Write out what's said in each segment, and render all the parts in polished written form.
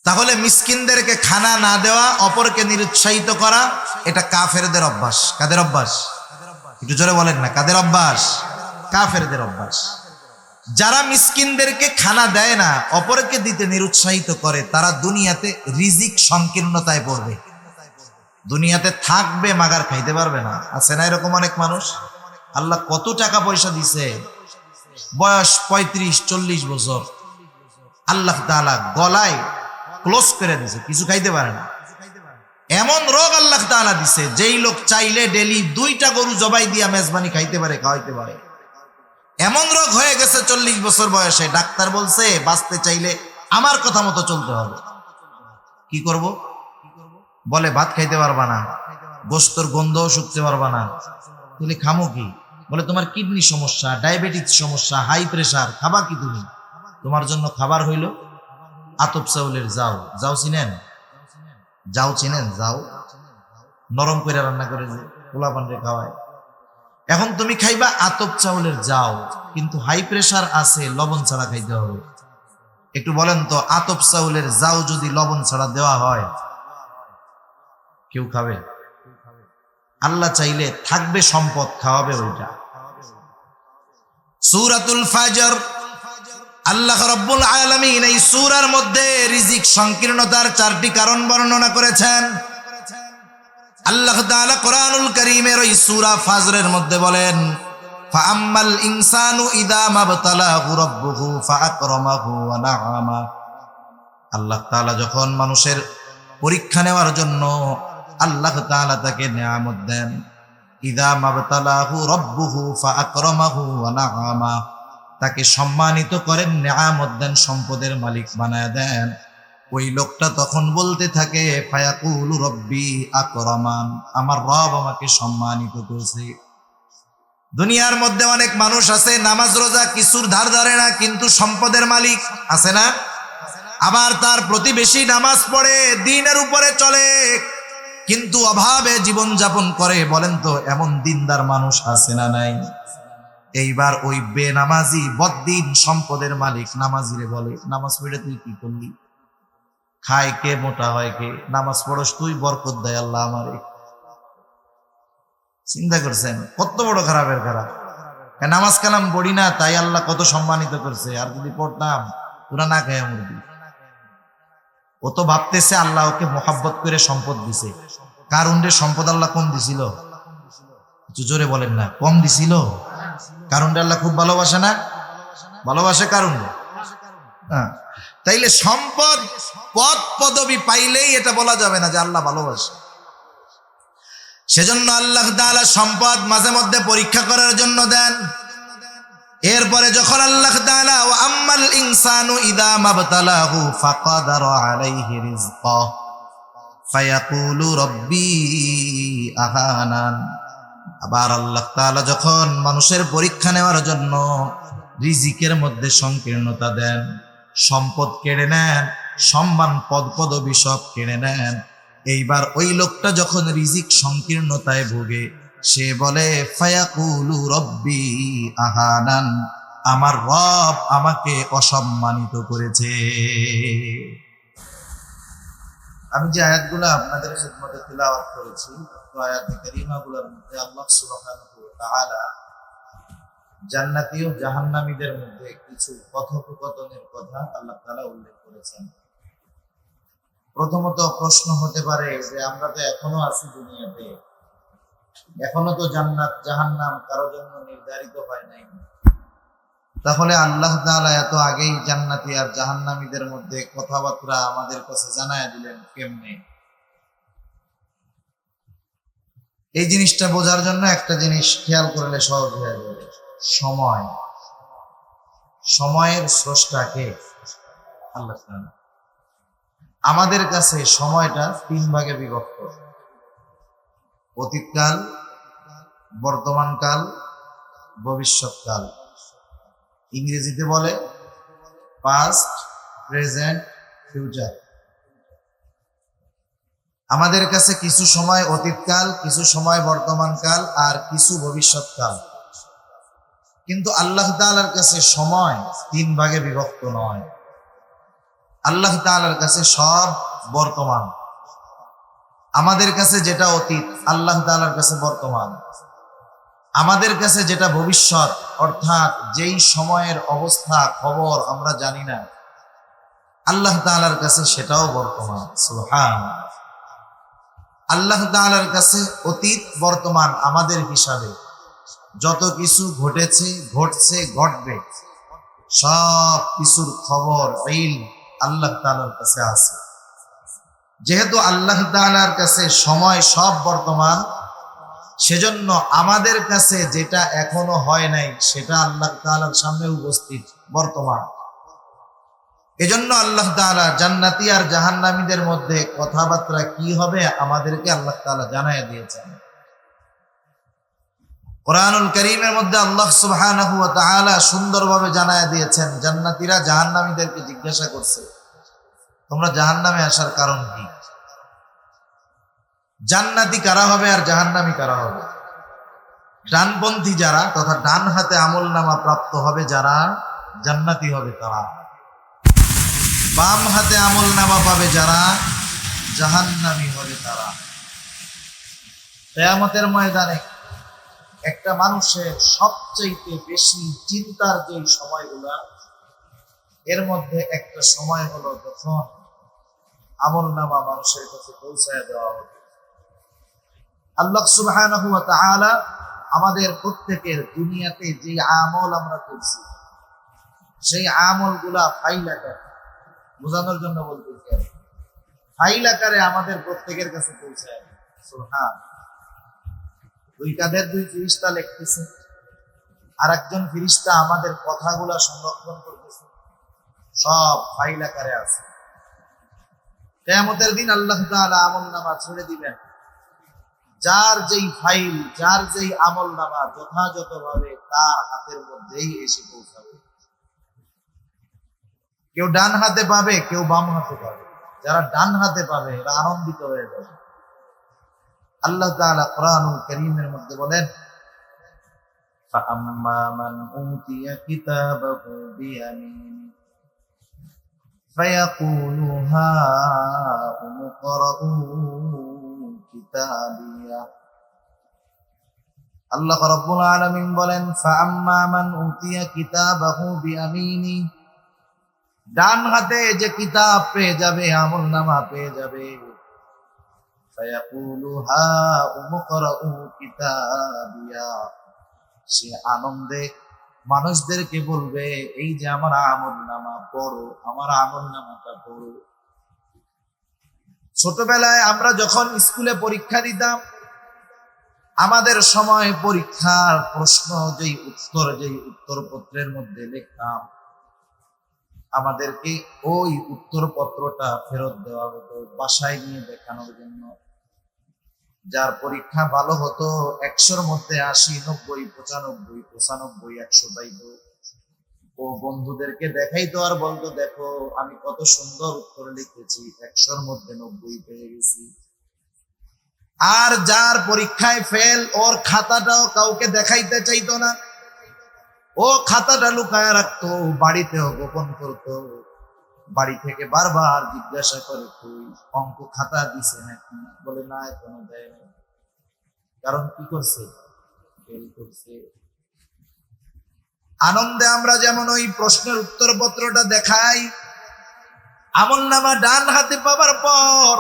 তাহলে মিসকিনদেরকে খানা না দেওয়া, অপরকে নিরুৎসাহিত করা, এটা কাফেরদের অভ্যাস। কাদের অভ্যাস? একটু জোরে বলেন না, কাদের অভ্যাস? কাফেরদের অভ্যাস। যারা মিসকিনদেরকে খানা দেয় না, অপরকে দিতে নিরুৎসাহিত করে, তারা দুনিয়াতে রিজিক সংকীর্ণতায় পড়বে। দুনিয়াতে থাকবে মাগার খাইতে পারবে না। আছে না এরকম অনেক মানুষ? আল্লাহ কত টাকা পয়সা দিছে, বয়স 35-40 বছর, আল্লাহ তাআলা গলায় ক্লোজ করে দিছে, কিছু খাইতে পারে না। এমন রোগ আল্লাহ তাআলা দিছে, যেই লোক চাইলে ডেলি 2টা গরু জবাই দিয়া মেজবানি খাইতে পারে, খাওয়াইতে পারে। এমন রোগ হয়ে গেছে 40 বছর বয়সে, ডাক্তার বলছে বাঁচতে চাইলে আমার কথা মতো চলতে হবে। কি করব? বলে ভাত খাইতে পারবা না, গোশতর গন্ধও শুকতে পারবা না। তাহলে খামো কি? বলে তোমার কিডনি সমস্যা, ডায়াবেটিস সমস্যা, হাই প্রেসার, খাবা কি তুমি? তোমার জন্য খাবার হইল আতপ চাউলের জাউ। জাউ চিনেন? জাউ চিনেন? জাউ নরম করে রান্না করে যে পোলা পান্ডে খাওয়ায়। এখন তুমি খাইবা আতপ চাউলের জাউ, কিন্তু হাই প্রেসার আছে, লবণ ছাড়া খাইতে হবে। একটু বলেন তো, আতপ চাউলের জাউ যদি লবণ ছাড়া দেওয়া হয়, কেউ খাবে? আল্লাহ চাইলে থাকবে সম্পদ, খাওয়াবে ওইটা। সূরাতুল ফাজর, আল্লাহ রাব্বুল আলামিন এই সূরার মধ্যে রিজিক সংকীর্ণতার 4টি কারণ বর্ণনা করেছেন। আল্লাহ তাআলা কোরআনুল কারীমের ওই সূরা ফাজরের মধ্যে বলেন, ফাআম্মাল ইনসানু ইযা মাবতালাহু রাব্বুহু ফাআকরামাহু ওয়া নাআমা। আল্লাহ তাআলা যখন মানুষের পরীক্ষা নেওয়ার জন্য আল্লাহ তাআলা তাকে নিয়ামত দেন, ইযা মাবতালাহু রাব্বুহু ফাআকরামাহু ওয়া নাআমা, তাকে সম্মানিত করেন, নিয়ামত দেন, সম্পদের মালিক বানায় দেন। ওই লোকটা তখন বলতে থাকে, ফায়াকুলু রব্বি আকরামান, আমার রব আমাকে সম্মানিত করেছে। দুনিয়ার মধ্যে অনেক মানুষ আছে, নামাজ রোজা কিছুর ধার ধারে না, কিন্তু সম্পদের মালিক। আছে না? আবার তার প্রতিবেশী নামাজ পড়ে, দ্বীনের উপরে চলে, কিন্তু অভাবে জীবন যাপন করে। বলেন তো, এমন দিনদার মানুষ আছে না নাই? এইবার ওই বেনামাজি বদ্দিন সম্পদের মালিক নামাজিরে বলে, নামাজ পড়ে তুই কি করলি? খায় কে, মোটা হয় কে? নামাজ পড়স তুই, বরকত দেয় আল্লাহ আমারে। চিন্তা করছেন কত বড় খারাপের খারাপ? নামাজ কালাম পড়ি না, তাই আল্লাহ কত সম্মানিত করছে। আর যদি পড়তাম, তোরা না খায় মুরগি। ও তো ভাবতেছে আল্লাহ ওকে মোহাব্বত করে সম্পদ দিছে। কারুনরে সম্পদ আল্লাহ কম দিছিল? জোরে বলেন না, কম দিছিল? কারুনরে আল্লাহ খুব ভালোবাসে না? ভালোবাসে কারুনরে। হ্যাঁ, তাইলে সম্পদ, পদ পদবি পাইলেই এটা বলা যাবে না যে আল্লাহ ভালোবাসে। সেজন্য আল্লাহ তাআলা সম্পদ মাঝে মধ্যে পরীক্ষা করার জন্য দেন। এরপরে যখন আল্লাহ তাআলা ওয়া আম্মাল ইনসানু ইযা মাবতালাহু ফাকাদারা আলাইহি রিজকা ফায়াকুলু রব্বি আহানান, আবার আল্লাহ তাআলা যখন মানুষের পরীক্ষা নেওয়ার জন্য রিজিকের মধ্যে সংকীর্ণতা দেন, সম্পদ কেড়ে নেন, সম্মান পদ পদবি সব কেড়ে নেন, এইবার ওই লোকটা যখন রিজিক সংকীর্ণতায় ভোগে, সে বলে ফায়াকুলু রব্বি আহানান, আমার রব আমাকে অসম্মানিত করেছে। আমি যে আয়াতগুলো আপনাদের খিদমতে তিলাওয়াত করেছি, তো আয়াতে কারিমাগুলোর মধ্যে আল্লাহ সুবহানাহু ওয়া তাআলা জান্নাতি ও জাহান্নামীদের মধ্যে কিছু কথোপকথনের কথা আল্লাহ তাআলা উল্লেখ করেছেন। প্রথমত প্রশ্ন হতে পারে যে আমরা তো এখনো আছি দুনিয়াতে, এখনো তো জান্নাত জাহান্নাম কারোর জন্য নির্ধারিত হয় নাই, তাহলে আল্লাহ তাআলা এত আগেই জান্নাতি আর জাহান্নামীদের মধ্যে কথাবার্তা আমাদের কাছে জানায় দিলেন কেমনে? এই জিনিসটা বোঝার জন্য একটা জিনিস খেয়াল করলে সহজ হয়ে যাবে। সময়, সময়ের স্রষ্টাকে আল্লাহ তাআলা। আমাদের কাছে সময়টা 3 ভাগে বিভক্ত: অতীতকাল, বর্তমানকাল, ভবিষ্যৎকাল। ইংরেজিতে বলে পাস্ট, প্রেজেন্ট, ফিউচার। আমাদের কাছে কিছু সময় অতীতকাল, কিছু সময় বর্তমানকাল, আর কিছু ভবিষ্যৎকাল। কিন্তু আল্লাহ তাআলার কাছে সময় 3 ভাগে বিভক্ত নয়। আল্লাহ তাআলার কাছে সব বর্তমান। আমাদের কাছে যেটা অতীত, আল্লাহ তাআলার কাছে বর্তমান। আমাদের কাছে যেটা ভবিষ্যৎ, অর্থাৎ যেই সময়ের অবস্থা খবর আমরা জানি না, আল্লাহ তাআলার কাছে সেটাও বর্তমান। সুবহানাল্লাহ। আল্লাহ তাআলার কাছে অতীত বর্তমান আমাদের হিসাবে যত কিছু ঘটেছে, ঘটছে, ঘটবে, সব কিছুর খবর ইলম আল্লাহ তাআলার কাছে আছে। যেহেতু আল্লাহ তাআলার কাছে সময় সব বর্তমান, সেজন্য আমাদের কাছে যেটা এখনো হয় নাই সেটা আল্লাহ তাআলার সামনে উপস্থিত বর্তমান। এজন্য আল্লাহ তাআলা জান্নাতি আর জাহান্নামীদের মধ্যে কথাবার্তা কি হবে আমাদেরকে আল্লাহ তাআলা জানায় দিয়েছেন। কোরআনুল কারীমের মধ্যে আল্লাহ সুবহানাহু ওয়া তাআলা সুন্দরভাবে জানায় দিয়েছেন। জান্নাতীরা জাহান্নামীদেরকে জিজ্ঞাসা করছে, তোমরা জাহান্নামে আসার কারণ কি? জান্নাতি কারা হবে আর জাহান্নামী কারা হবে? ডানপন্থী যারা, তথা ডান হাতে আমলনামা প্রাপ্ত হবে যারা, জান্নাতি হবে তারা। বাম হাতে আমলনামা পাবে যারা, জাহান্নামী হবে তারা। কিয়ামতের ময়দানে একটা মানুষের সবচেয়ে বেশি চিন্তার যে সময়গুলা, এর মধ্যে একটা সময় হলো যখন আমলনামা মানুষের কাছে পৌঁছায় দেওয়া হবে। আল্লাহ সুবহানাহু ওয়া তাআলা আমাদের প্রত্যেকের দুনিয়াতে যে আমল আমরা করছি, সেই আমলগুলা ফাইল আকারে, বোঝানোর জন্য বলতেছি, ফাইল আকারে আমাদের প্রত্যেকের কাছে পৌঁছায়। সুবহান। দুই কাঁধের দুই ফেরেশতা লিখতেছে, আর একজন ফেরেশতা আমাদের কথাগুলা সংরক্ষণ করতেছে, সব ফাইল আকারে আছে। কিয়ামতের দিন আল্লাহ তাআলা আমলনামা ছেড়ে দিবেন। যার যেই ফাইল, যার যেই আমলনামা যথাযথভাবে তার হাতের মধ্যেই এসে পৌঁছাবে। কেউ ডান হাতে পাবে, কেউ বাম হাতে পাবে। যারা ডান হাতে পাবে এরা আনন্দিত হয়ে যাবে। আল্লাহ তাআলা কোরআনুল কারীমের মধ্যে বলেন, فَأَمَّا مَنْ أُوتِيَ كِتَابَهُ بِيَمِينِهِ فَيَقُولُ هَاؤُمُ اقْرَءُوا كِتَابِيَهْ। আল্লাহ রাব্বুল আলামিন বলেন, فَأَمَّا مَنْ أُوتِيَ كِتَابَهُ بِيَمِينِهِ, ডান হাতে যে কিতাব পেয়ে যাবে, আমলনামা পেয়ে যাবে, ফায়াকুলু হাউম ইকরাউ কিতাবিয়া, সে আনন্দে মানুষদেরকে বলবে, এই যে আমার আমলনামা পড়ো, আমার আমলনামাটা পড়ো। ছোটবেলায় আমরা যখন স্কুলে পরীক্ষা দিতাম, আমাদের সময় পরীক্ষার প্রশ্ন যেই উত্তরপত্রের মধ্যে লিখতাম, আমাদেরকে ওই উত্তরপত্রটা ফেরত দেওয়া হতো বাসায় নিয়ে দেখানোর জন্য। যার পরীক্ষা ভালো হতো 100-র মধ্যে 80, 90, 95, 95, 100 পাইত। ও বন্ধুদেরকে দেখাইতো আর বলতো, দেখো আমি কত সুন্দর উত্তর লিখেছি, 100-র মধ্যে 90 পেয়ে গেছি। আর যার পরীক্ষায় ফেল, ওর খাতাটাও কাউকে দেখাইতে চাইতো না। ও খাতাটা লুকায় রাখতো, বাড়িতেও গোপন করতো। বাড়ি থেকে বারবার জিজ্ঞাসা করে, তুই অঙ্ক খাতা দিছে নাকি? বলে না, এখনো দেয় না। কারণ কি করছে? ফেল করছে। আনন্দে আমরা যেমন ওই প্রশ্নের উত্তরপত্রটা দেখাই, আমলনামা ডান হাতে পাবার পর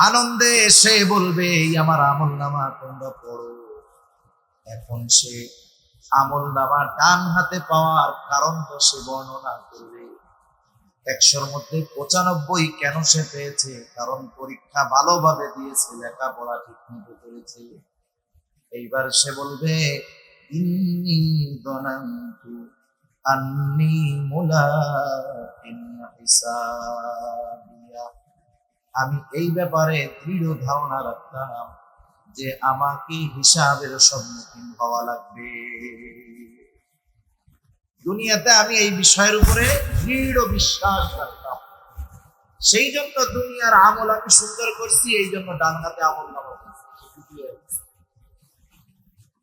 আনন্দে সে বলবে, এই আমার আমলনামা তোমরা পড়ো। এখন সে আমলনামা ডান হাতে পাওয়ার কারণটা সে বর্ণনা করবে। 100-র মধ্যে 95 কেন সে পেয়েছে? কারণ পরীক্ষা ভালোভাবে দিয়েছে, লেখাপড়া ঠিক মতো করেছে। এইবার সে বলবে, ইন্নী যানানতু আন্নী মুলাকিন হিসাবিয়া, আমি এই ব্যাপারে দৃঢ় ধারণা রাখতাম যে আমাকে হিসাবের সম্মুখীন হওয়া লাগবে। দুনিয়াতে আমি এই বিষয়ের উপরে দৃঢ় বিশ্বাস রাখতাম, সেই জন্য দুনিয়ার আমল আমি সুন্দর করছি, এই জন্য ডান হাতে আমলনামা করছি।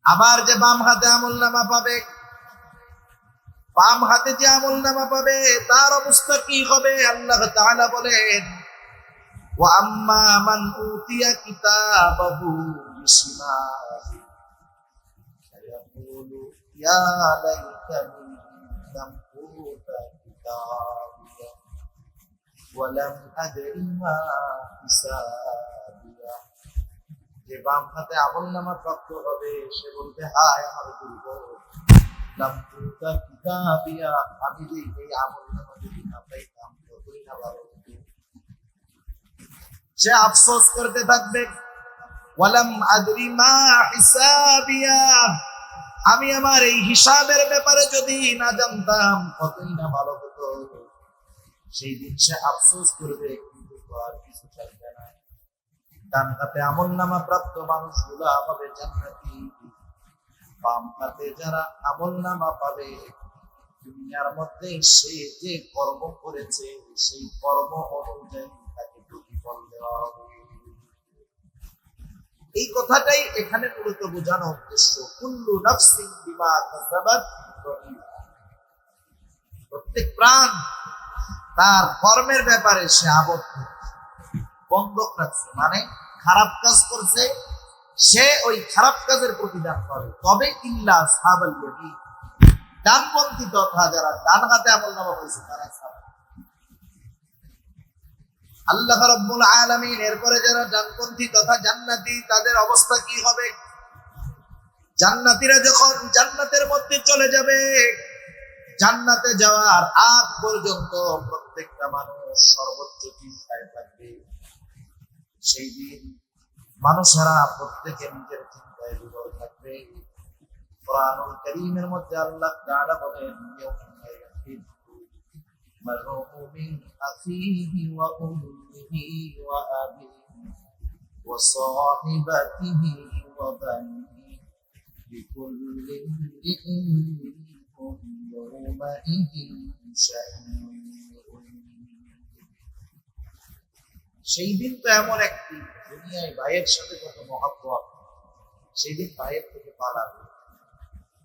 আবার যে বাম হাতে আমলনামা পাবে, বাম হাতে যে আমলনামা পাবে তার অবস্থা কি হবে? আল্লাহ তাআলা বলেন, ওয়া আম্মা মান উতিয়া কিতাবাহু বিশিমালিহি ফায়াকুলু ইয়া লাইতানি লাম উতা কিতাবিয়া ওয়া লাম আদরি মা হিসাবিয়া। যে বাম হাতে আমলনামা প্রাপ্ত হবে সে বলবে, হায় আমার দুর্ভাগ্য, লাম উতা কিতাবিয়া, আমি যে এই আমলনামা যদি না পাইতাম কতই না ভালো হতো। সে আফসোস করতে থাকবে, ওয়ালাম আদরি মা হিসাবিয়া, আমি আমার এই হিসাবের ব্যাপারে যদি না জানতাম কতই না ভালো হতো। সেই দিন সে আফসোস করবে, কিন্তু আর কিছু চাইবে না। ডান হাতে আমলনামা প্রাপ্ত মানুষগুলো পাবে জান্নাতি, বাম হাতে যারা আমলনামা পাবে দুনিয়ার মধ্যে সে যে কর্ম করেছে সেই কর্ম অনুযায়ী তাকে প্রতিফল দেওয়া হবে। এই কথাটাই এখানে মূলত বোঝানো উদ্দেশ্য। কুল্লু নাফসিন বিমা কাসাবাত রহিনা, প্রত্যেক প্রাণ তার কর্মের ব্যাপারে সে আবদ্ধ, বন্ধক রাখছে, মানে খারাপ কাজ করছে সে ওই খারাপ কাজের প্রতিদান পাবে। তবে ইল্লা আসহাবাল ইয়ামিন, ডানপন্থী তথা যারা ডান হাতে আমলনামা পাইছে তারা ছাড়া। আল্লাহ রাব্বুল আলামিন এরপরে যারা ডানপন্থী তথা জান্নাতি তাদের অবস্থা কি হবে? জান্নাতীরা যখন জান্নাতের মধ্যে চলে যাবে, জান্নাতে যাওয়ার আগ পর্যন্ত প্রত্যেকটা মানুষ সর্বোচ্চ চিন্তায় থাকবে। সেই দিন মানুষেরা প্রত্যেকে নিজের চিন্তায় বিভোর থাকবে। কুরআনুল কারীমের মধ্যে আল্লাহ তাআলা বলেন, মারউ মিন আখিহি ওয়া উম্মিহি ওয়া আবিহি ওয়া সাহিবাতিহি ওয়া বানিহি লিকুল্লি ইমরিইন মিনহুম ইয়াওমাইযিন শা'নুন। সেই দিন তো এমন একটি, দুনিয়ায় ভাইয়ের সাথে কত মহব্বত, সেই দিন ভাইয়ের থেকে পালাবে।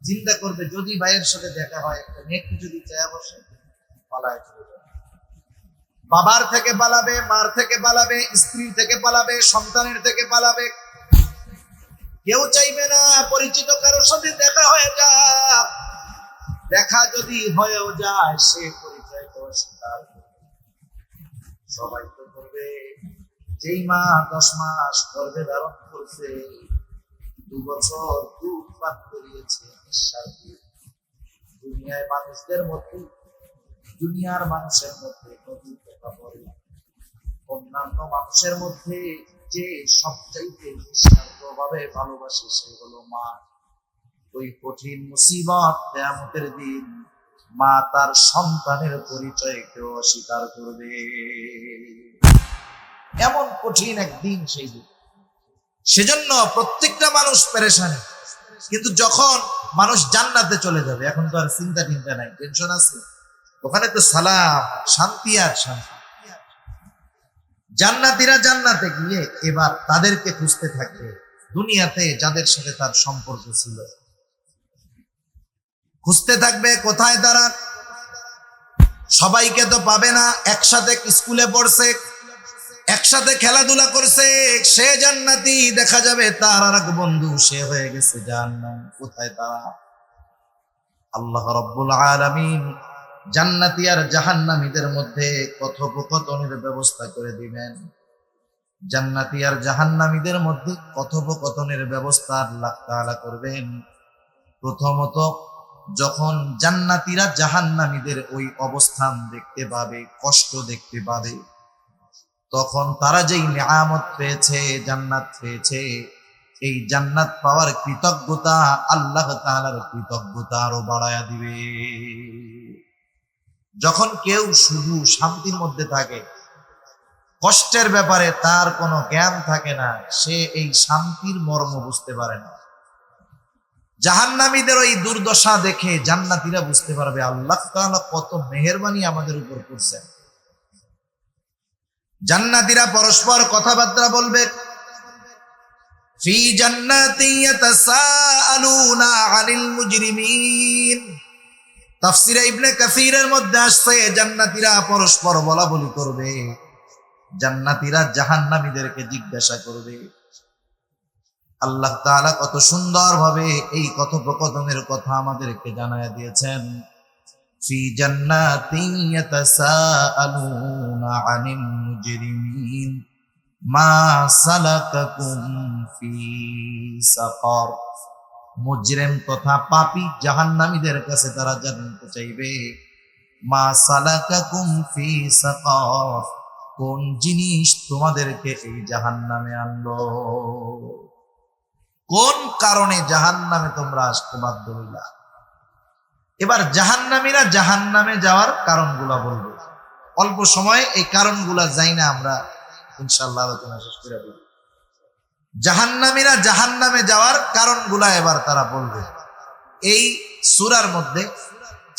চিন্তা করবে যদি ভাইয়ের সাথে দেখা হয়, একটা মেয়েকে যদি চায় বসে পালায় চলে যাবে। বাবার থেকে পালাবে, মার থেকে পালাবে, স্ত্রীর থেকে পালাবে, সন্তানের থেকে পালাবে। কেউ চাইবে না পরিচিত কারোর সাথে দেখা হয়ে যাক। দেখা যদি হয়েও যায় সে পরিচয় তো স্বীকার করবে। সবাই তো করবে। যেই মা 10 মাস গর্ভে ধারণ করছে, 2 বছর দুধ পান করিয়েছে নিঃশ্বাস দিয়ে, দুনিয়ার মানুষের মধ্যে নদীর কথা বলে, অন্যান্য মানুষের মধ্যে যে সবচাইতে নিঃস্বার্থভাবে ভালোবাসে সে হলো মা। ওই কঠিন মুসিবত কিয়ামতের দিন মা তার সন্তানের পরিচয়কেও অস্বীকার করবে। এমন কঠিন একদিন সেই দিন। সেজন্য প্রত্যেকটা মানুষ পেরেশানি। কিন্তু যখন মানুষ জান্নাতে চলে যাবে, এখন তো আর চিন্তা নাই, টেনশন আছে, ওখানে তো সালাম, শান্তি আর শান্তি। জান্নাতীরা জান্নাতে গিয়ে এবার তাদেরকে খুঁজতে থাকবে, দুনিয়াতে যাদের সাথে তার সম্পর্ক ছিল খুঁজতে থাকবে কোথায় তারা। সবাইকে তো পাবে না, একসাথে স্কুলে পড়ছে, একসাথে খেলাধুলা করছে, সে জান্নাতি, দেখা যাবে তার আর এক বন্ধু সে হয়ে গেছে জাহান্নাম। কোথায় তারা? আল্লাহ রাব্বুল আলামিন জান্নাতি আর জাহান্নামীদের মধ্যে কথোপকথনের ব্যবস্থা করে দিবেন। জান্নাতি আর জাহান্নামীদের মধ্যে কথোপকথনের ব্যবস্থা আল্লাহ তাআলা করবেন। প্রথমত যখন জান্নাতীরা জাহান্নামীদের ওই অবস্থান দেখতে পাবে, কষ্ট দেখতে পাবে, তখন তারা যেই নিয়ামত পেয়েছে, জান্নাত পেয়েছে, এই জান্নাত পাওয়ার কৃতজ্ঞতা আল্লাহ তাআলার কৃতজ্ঞতা আরো বাড়ায়া দিবে। যখন কেউ শুধু শান্তির মধ্যে থাকে, কষ্টের ব্যাপারে তার কোনো জ্ঞান থাকে না, সে এই শান্তির মর্ম বুঝতে পারে না। জাহান্নামীদের ওই দুর্দশা দেখে জান্নাতীরা বুঝতে পারবে আল্লাহ তাআলা কত মেহেরবানি আমাদের উপর করছেন। জান্নাতীরা পরস্পর কথাবার্তা বলবে, ফি জান্নাতি ইয়াতাসাআলুনা আনিল মুজরিমিন, তাফসিরে ইবনে কাসিরের মধ্যে আসছে জান্নাতীরা পরস্পর বলা বলি করবে, জান্নাতীরা জাহান্নামীদেরকে জিজ্ঞাসা করবে। আল্লাহ তাআলা কত সুন্দরভাবে এই কথোপকথনের কথা আমাদেরকে জানায়া দিয়েছেন। ফি জান্নাতিন ইয়াতাসাআলুনা আনিল মুজরিমিন মা সালাকাকুম ফি সাকার। মুজরিম তথা পাপী জাহান্নামীদের কাছে তারা জানতে চাইবে, মা সালাকাকুম ফি সাকার, কোন জিনিস তোমাদেরকে এই জাহান্নামে আনলো, কোন কারণে জাহান্নামে তোমরা আসতে বাধ্য হইলা। এবার জাহান্নামীরা জাহান্নামে যাওয়ার কারণগুলা বলবে। অল্প সময়ে এই কারণগুলা যাই না আমরা ইনশাআল্লাহ আলোচনা শেষ করে দেব। জাহান্নামীরা জাহান্নামে যাওয়ার কারণগুলা এবার তারা বলবে। এই সূরার মধ্যে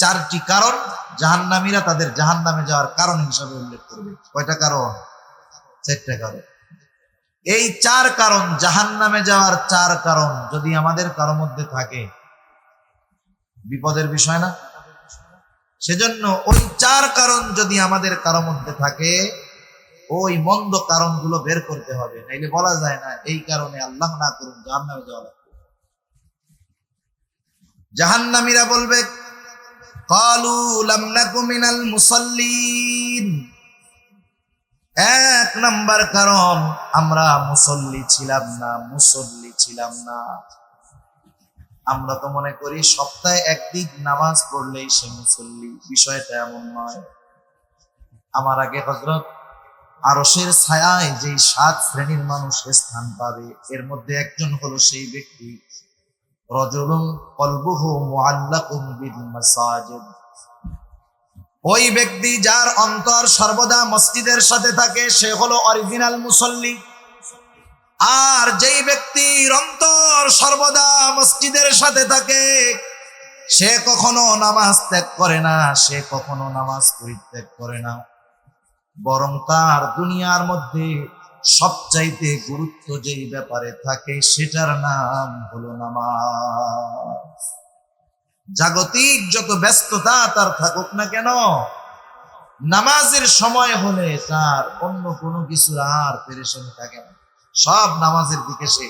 4টি কারণ জাহান্নামীরা তাদের জাহান্নামে যাওয়ার কারণ হিসাবে উল্লেখ করবে। কয়টা কারণ? 4টা কারণ। এই 4 কারণ, জাহান্নামে যাওয়ার 4 কারণ যদি আমাদের কারো মধ্যে থাকে, বিপদের বিষয় না? সেজন্য ওই 4 কারণ যদি আমাদের কারো মধ্যে থাকে, ওই মন্দ কারণগুলো বের করতে হবে, নাইলে বলা যায় না এই কারণে আল্লাহ না করুন জাহান্নামে যাওয়া লাগবে। জাহান্নামীরা বলবে, ক্বালু লাম নাকু মিনাল মুসাল্লিন। 1 নাম্বার কারণ, আমরা মুসল্লি ছিলাম না। আমরা তো মনে করি সপ্তাহে একদিন নামাজ পড়লেই সে মুসল্লি, বিষয়টা এমন নয়। আমার আগে হযরত আরশের ছায়ায় যে 7 শ্রেণীর মানুষ স্থান পাবে, এর মধ্যে একজন হলো সেই ব্যক্তি, রাজুলুন কলবুহু মুআল্লাকুম বিল মাসাজিদ। ওই ব্যক্তি যার অন্তর সর্বদা মসজিদের সাথে থাকে, সে হলো অরিজিনাল মুসল্লি। আর যেই ব্যক্তির অন্তর সর্বদা মসজিদের সাথে থাকে, সে কখনো নামাজ ত্যাগ করে না, সে কখনো নামাজ পরিত্যাগ করে না, বরং তার দুনিয়ার মধ্যে সবচাইতে গুরুত্ব যেই ব্যাপারে থাকে সেটার নাম হলো নামাজ। জাগতিক যত ব্যস্ততা তার থাকুক না কেন, নামাজের সময় হলে তার অন্য কোনো কিছু আর পেরেশানি থাকে না, সব নামাজের দিকে সে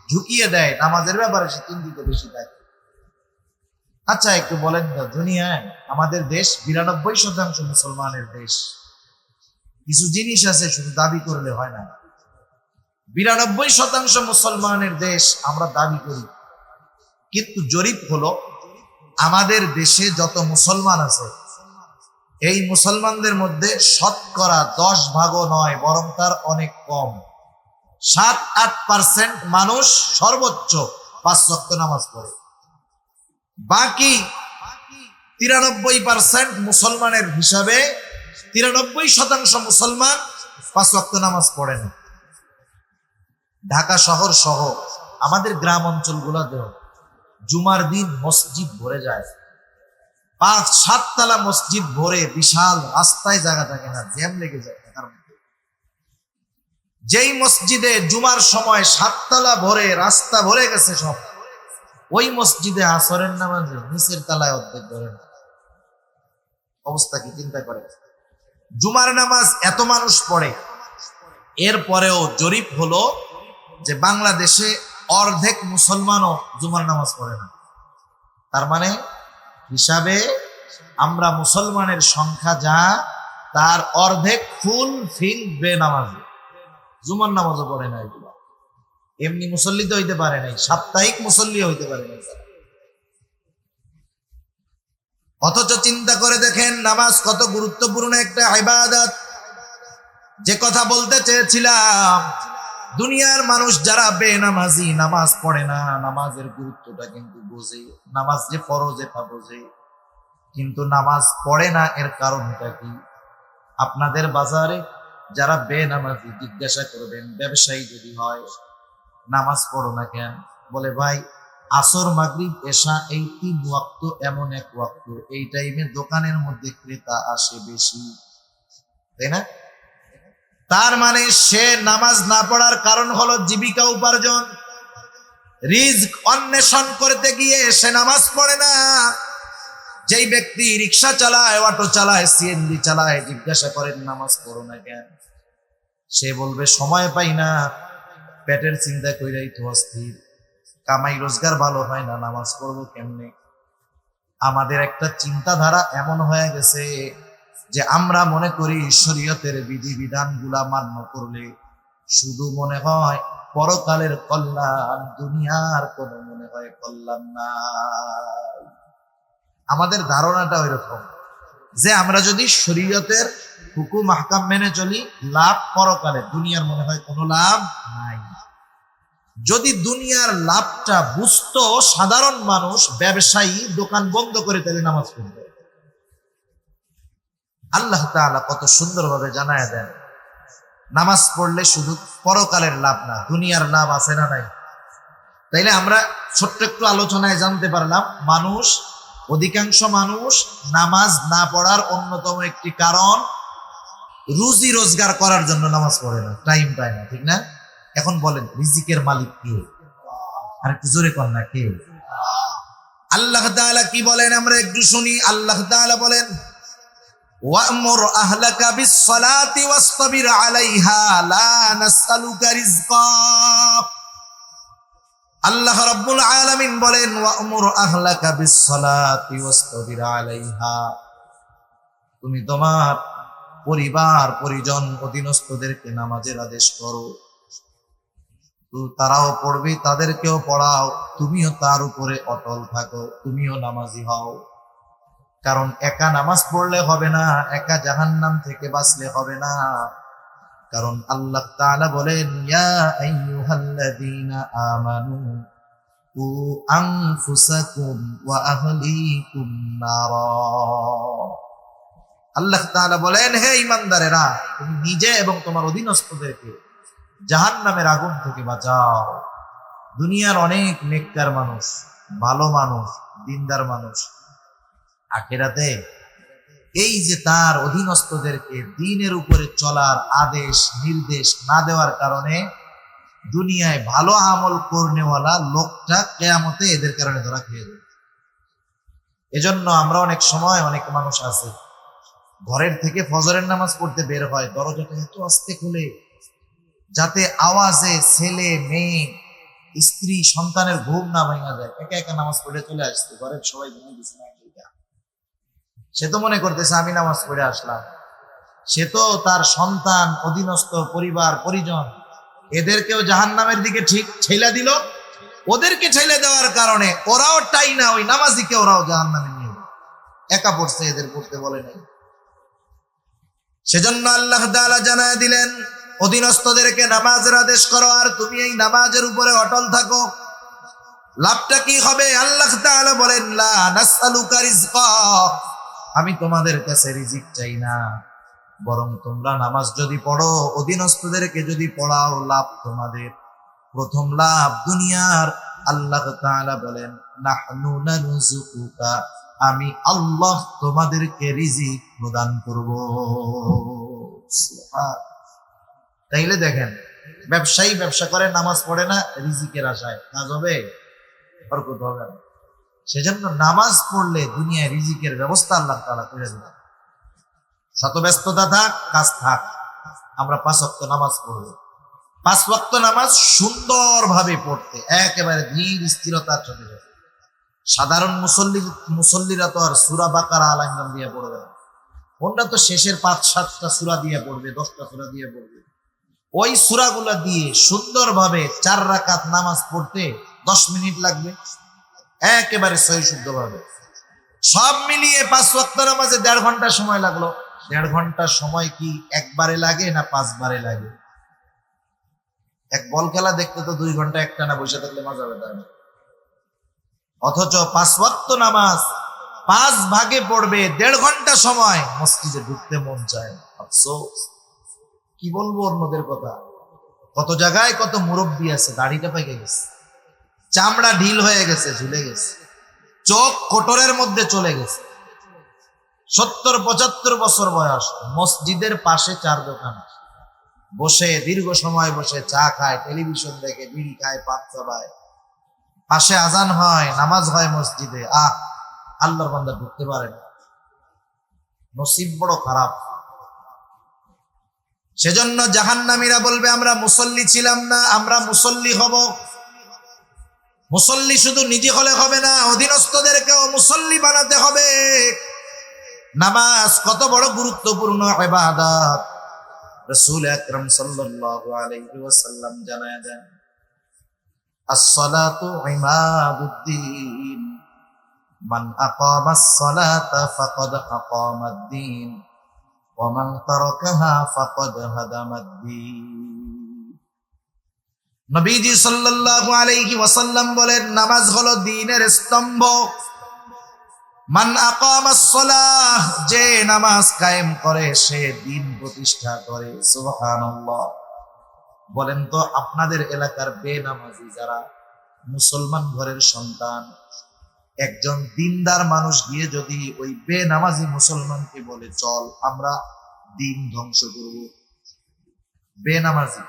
ঝুঁকিয়ে দেয়, নামাজের ব্যাপারে সে চিন্তিত বেশি থাকে। আচ্ছা একটু বলেন না, দুনিয়ায় আমাদের দেশ 92% মুসলমানের দেশ। কিছু জিনিস আছে শুধু দাবি করলে হয় না। 92% মুসলমানের দেশ আমরা দাবি করি, কিন্তু জরিপ হলো আমাদের দেশে যত মুসলমান আছে, এই মুসলমানদের মধ্যে শতকরা 10 ভাগও নয়, বরং তার অনেক কম, 7-8% মানুষ সর্বোচ্চ 5 ওয়াক্ত নামাজ পড়ে। বাকি 93% মুসলমানের হিসাবে 93% মুসলমান 5 ওয়াক্ত নামাজ পড়ে না। ঢাকা শহর সহ আমাদের গ্রাম অঞ্চলগুলোতেও জুমার দিন মসজিদ ভরে যায়, 5-7 তলা মসজিদ ভরে, বিশাল রাস্তায় জায়গা থাকে না, জ্যাম লেগে যায়। যেই মসজিদে জুমার সময় 7 তলা ভরে, রাস্তা ভরে গেছে সব, ওই মসজিদে আসরের নামাজে নিচের তলায় অর্ধেক ধরে না। অবস্থা কি চিন্তা করে? জুমার নামাজ এত মানুষ পড়ে, এরপরেও জরিপ হলো যে বাংলাদেশে অর্ধেক মুসলমানও জুমার নামাজ পড়ে না। তার মানে হিসাবে আমরা মুসলমানের সংখ্যা যা, তার অর্ধেক ফুল ফিল বেনামাজি, জুমার নামাজও পড়ে না। এগুলো এমনি মুসল্লি তো হইতে পারে নাই, সাপ্তাহিক মুসল্লি হইতে পারে নাই। অথচ চিন্তা করে দেখেন নামাজ কত গুরুত্বপূর্ণ একটা ইবাদত। যে কথা বলতে চেয়েছিলাম, দুনিয়ার মানুষ যারা বেনামাজি, নামাজ পড়ে না, নামাজের গুরুত্বটা কিন্তু বোঝে, নামাজ যে ফরজ এটা বোঝে, কিন্তু নামাজ পড়ে না। এর কারণটা কি? আপনাদের বাজারে যারা বেনামাজি, জিজ্ঞাসা করবেন, ব্যবসায়ী যদি হয়, নামাজ পড়ো না কেন? বলে ভাই আসর, মাগরিব, এশা এই 3 ওয়াক্ত এমন এক ওয়াক্ত, এই টাইমে দোকানের মধ্যে ক্রেতা আসে বেশি, তাই না? তার মানে সে নামাজ না পড়ার কারণ হলো জীবিকা উপার্জন, রিজক অন্বেষণ করতে গিয়ে সে নামাজ পড়ে না। যেই ব্যক্তি রিক্সা চালায়, অটো চালায়, সিএনজি চালায়, জিজ্ঞাসা করেন নামাজ পড়ো না কেন, সে বলবে সময় পাই না, পেটের চিন্তা কইরাই তো অস্থির, কামাই রোজগার ভালো হয় না, নামাজ পড়বো কেমনে। আমাদের একটা চিন্তাধারা এমন হয়ে গেছে যে আমরা মনে করি শরীয়তের বিধিবিধান গুলা মান্য করলে শুধু মনে হয় পরকালের কল্যাণ, দুনিয়ার কোন মনে হয় কল্যাণ না। আমাদের ধারণাটা ওইরকম যে আমরা যদি শরীয়তের হুকুম আহকাম মেনে চলি, লাভ পরকালে, দুনিয়ার মনে হয় কোনো লাভ নাই। যদি দুনিয়ার লাভটা বুঝতো সাধারণ মানুষ, ব্যবসায়ী দোকান বন্ধ করে তাহলে নামাজ পড়বে। আল্লাহ তাআলা কত সুন্দরভাবে জানায় দেন নামাজ পড়লে শুধু পরকালের লাভ না, দুনিয়ার লাভ আছে না নাই। তাইলে আমরা ছোট্ট একটু আলোচনায় জানতে পারলাম অধিকাংশ মানুষ নামাজ না পড়ার অন্যতম একটি কারণ রুজি রোজগার করার জন্য নামাজ পড়ে না, টাইম পায় না, ঠিক না? এখন বলেন রিজিকের মালিক কে? আর একটু জোরে কর না, কে? আল্লাহ তাআলা কি বলেন আমরা একটু শুনি। আল্লাহ তাআলা বলেন ওয়া'মুর আহলাকা বিস-সালাতি ওয়াসতাবির আলাইহা লা নাসআলুকা রিজকা। আল্লাহ রাব্বুল আলামিন বলেন ওয়া'মুর আহলাকা বিস-সালাতি ওয়াসতাবির আলাইহা, তুমি তোমার পরিবার পরিজন অধীনস্থদেরকে নামাজের আদেশ করো, তারাও পড়বে, তাদেরকেও পড়াও, তুমিও তার উপরে অটল থাকো, তুমিও নামাজি হও। কারণ একা নামাজ পড়লে হবে না, একা জাহান্নাম থেকে বাঁচলে হবে না। কারণ আল্লাহ তাআলা বলেন ইয়া আইয়ুহাল্লাযীনা আমানু কু আনফুসাকুম ওয়া আহলিকুম নারা। আল্লাহ তাআলা বলেন হে ঈমানদারেরা, তুমি নিজে এবং তোমার অধীনস্থদেরকে জাহান্নামের আগুন থেকে বাঁচাও। দুনিয়ার অনেক নেককার মানুষ, ভালো মানুষ, দিনদার মানুষ, আখিরাতে এই যে তার অধীনস্থদেরকে দ্বীনের উপরে চলার আদেশ নির্দেশ না দেওয়ার কারণে দুনিয়ায় ভালো আমল করনেওয়ালা লোকটা কিয়ামতে এদের কারণে ধরা খেয়ে যাবে। এজন্য আমরা অনেক সময় অনেক মানুষ আছে ঘরের থেকে ফজরের নামাজ পড়তে বের হয়, দরজাটা এত আস্তে খুলে যাতে আওয়াজে ছেলে মেয়ে স্ত্রী সন্তানের ঘুম না ভাঙা যায়। একা একা নামাজ পড়ে চলে আসছে, ঘরের সবাই ঘুমিয়ে গেছে না, সে তো মনে করতেছে আমি নামাজ পড়ে আসলাম। সে তো তার সন্তান অধীনস্থ পরিবার পরিজন এদেরকেও জাহান্নামের দিকে ঠিক ঠেলে দিল। ওদেরকে ঠেলে দেওয়ার কারণে ওরাও টাই না, ওই নামাজিকে ওরাও জাহান্নামে নিয়ে একা পড়ছে, এদের পড়তে বলে নাই। সেজন্য আল্লাহ তাআলা জানায় দিলেন অধীনস্থদেরকে নামাজের আদেশ করো, আর তুমি এই নামাজের উপরে অটল থাকো। লাভটা কি হবে? আল্লাহ তাআলা বলেন লা নাসআলুকা রিজকা, আমি তোমাদের কাছে রিজিক চাই না, বরং তোমরা নামাজ যদি পড়ো, অধীনস্থদেরকে যদি পড়াও, লাভ তোমাদের। প্রথম লাভ দুনিয়ার। আল্লাহ তাআলা বলেন নাহনু নারযুকুকা, আমি আল্লাহ তোমাদেরকে রিজিক প্রদান করব। তাইলে দেখেন, ব্যবসায়ী ব্যবসা করে নামাজ পড়ে না, রিজিকের আশায়, কাজ হবে? বরকত হবে না। সেজন্য নামাজ পড়লে দুনিয়ায় রিজিকের ব্যবস্থা আল্লাহ তাআলা করে দেন। শত ব্যস্ততা থাক, কাজ থাক, আমরা 5 ওয়াক্ত নামাজ পড়ব। 5 ওয়াক্ত নামাজ সুন্দরভাবে পড়তে একেবারে ধীর স্থিরতার সাথে যাবে। সাধারণ মুসল্লিরা তো আর সূরা বাকারা আল ইমরান দিয়ে পড়বে না, ওনরা তো শেষের 5-7টা সূরা দিয়ে পড়বে, 10টা সূরা দিয়ে পড়বে। ওই সূরাগুলা দিয়ে সুন্দরভাবে 4 রাকাত নামাজ পড়তে 10 মিনিট লাগবে, একেবারে সহি শুদ্ধভাবে। সব মিলিয়ে 5 ওয়াক্ত নামাজে 1.5 ঘন্টা সময় লাগলো। 1.5 ঘন্টা সময় কি একবারে লাগে না 5 বারে লাগে? এক বল খেলা দেখতে তো 2 ঘন্টা একটানা বসে থাকলে মজা হবে, তাই না? অথচ 5 ওয়াক্ত নামাজ 5 ভাগে পড়বে, 1.5 ঘন্টা সময়, মসজিদে ঢুকতে মন চায়। আফসোস, কি বলবো অন্যদের কথা। কত জায়গায় কত মুরব্বী আছে, দাড়িটা পেকে গেছে, চামড়া ঢিল হয়ে গেছে, ঝুলে গেছে, চোখ কোটরের মধ্যে চলে গেছে, 70-75 বছর বয়স, মসজিদের পাশে 4 দোকান, বসে দীর্ঘ সময় বসে চা খায়, টেলিভিশন দেখে, বিড়ি খায়, পান চাবায়, পাশে আজান হয়, নামাজ হয় মসজিদে। আল্লাহর বান্দা ঢুকতে পারে না। নসিব বড় খারাপ। সেজন্য জাহান্নামীরা বলবে আমরা মুসল্লি ছিলাম না, আমরা মুসল্লি হব। মুসল্লি শুধু নিজে হলে হবে না, অধীনস্থদেরকেও মুসল্লি বানাতে হবে। নামাজ কত বড় গুরুত্বপূর্ণ ইবাদত রাসূল আকরাম সাল্লাল্লাহু আলাইহি ওয়াসাল্লাম জানায় দেন, আস-সালাতু ইমাদুদ্দিন, মান আকামাস সালাতা ফাকাদ আকামাদ-দ্বীন ওয়া মান তারাকাহা ফাকাদ হাদামাদ-দ্বীন। নবীজি সাল্লাল্লাহু আলাইহি ওয়াসাল্লাম বলেন, নামাজ হলো দ্বীনের স্তম্ভ। মান আকামাস সালাহ, যে নামাজ কায়েম করে সে দ্বীন প্রতিষ্ঠা করে। সুবহানাল্লাহ। বলেন তো আপনাদের এলাকার বেনামাজি যারা মুসলমান ঘরের সন্তান, একজন দিনদার মানুষ গিয়ে যদি ওই বেনামাজি মুসলমানকে বলে চল আমরা দিন ধ্বংস করব, বেনামাজি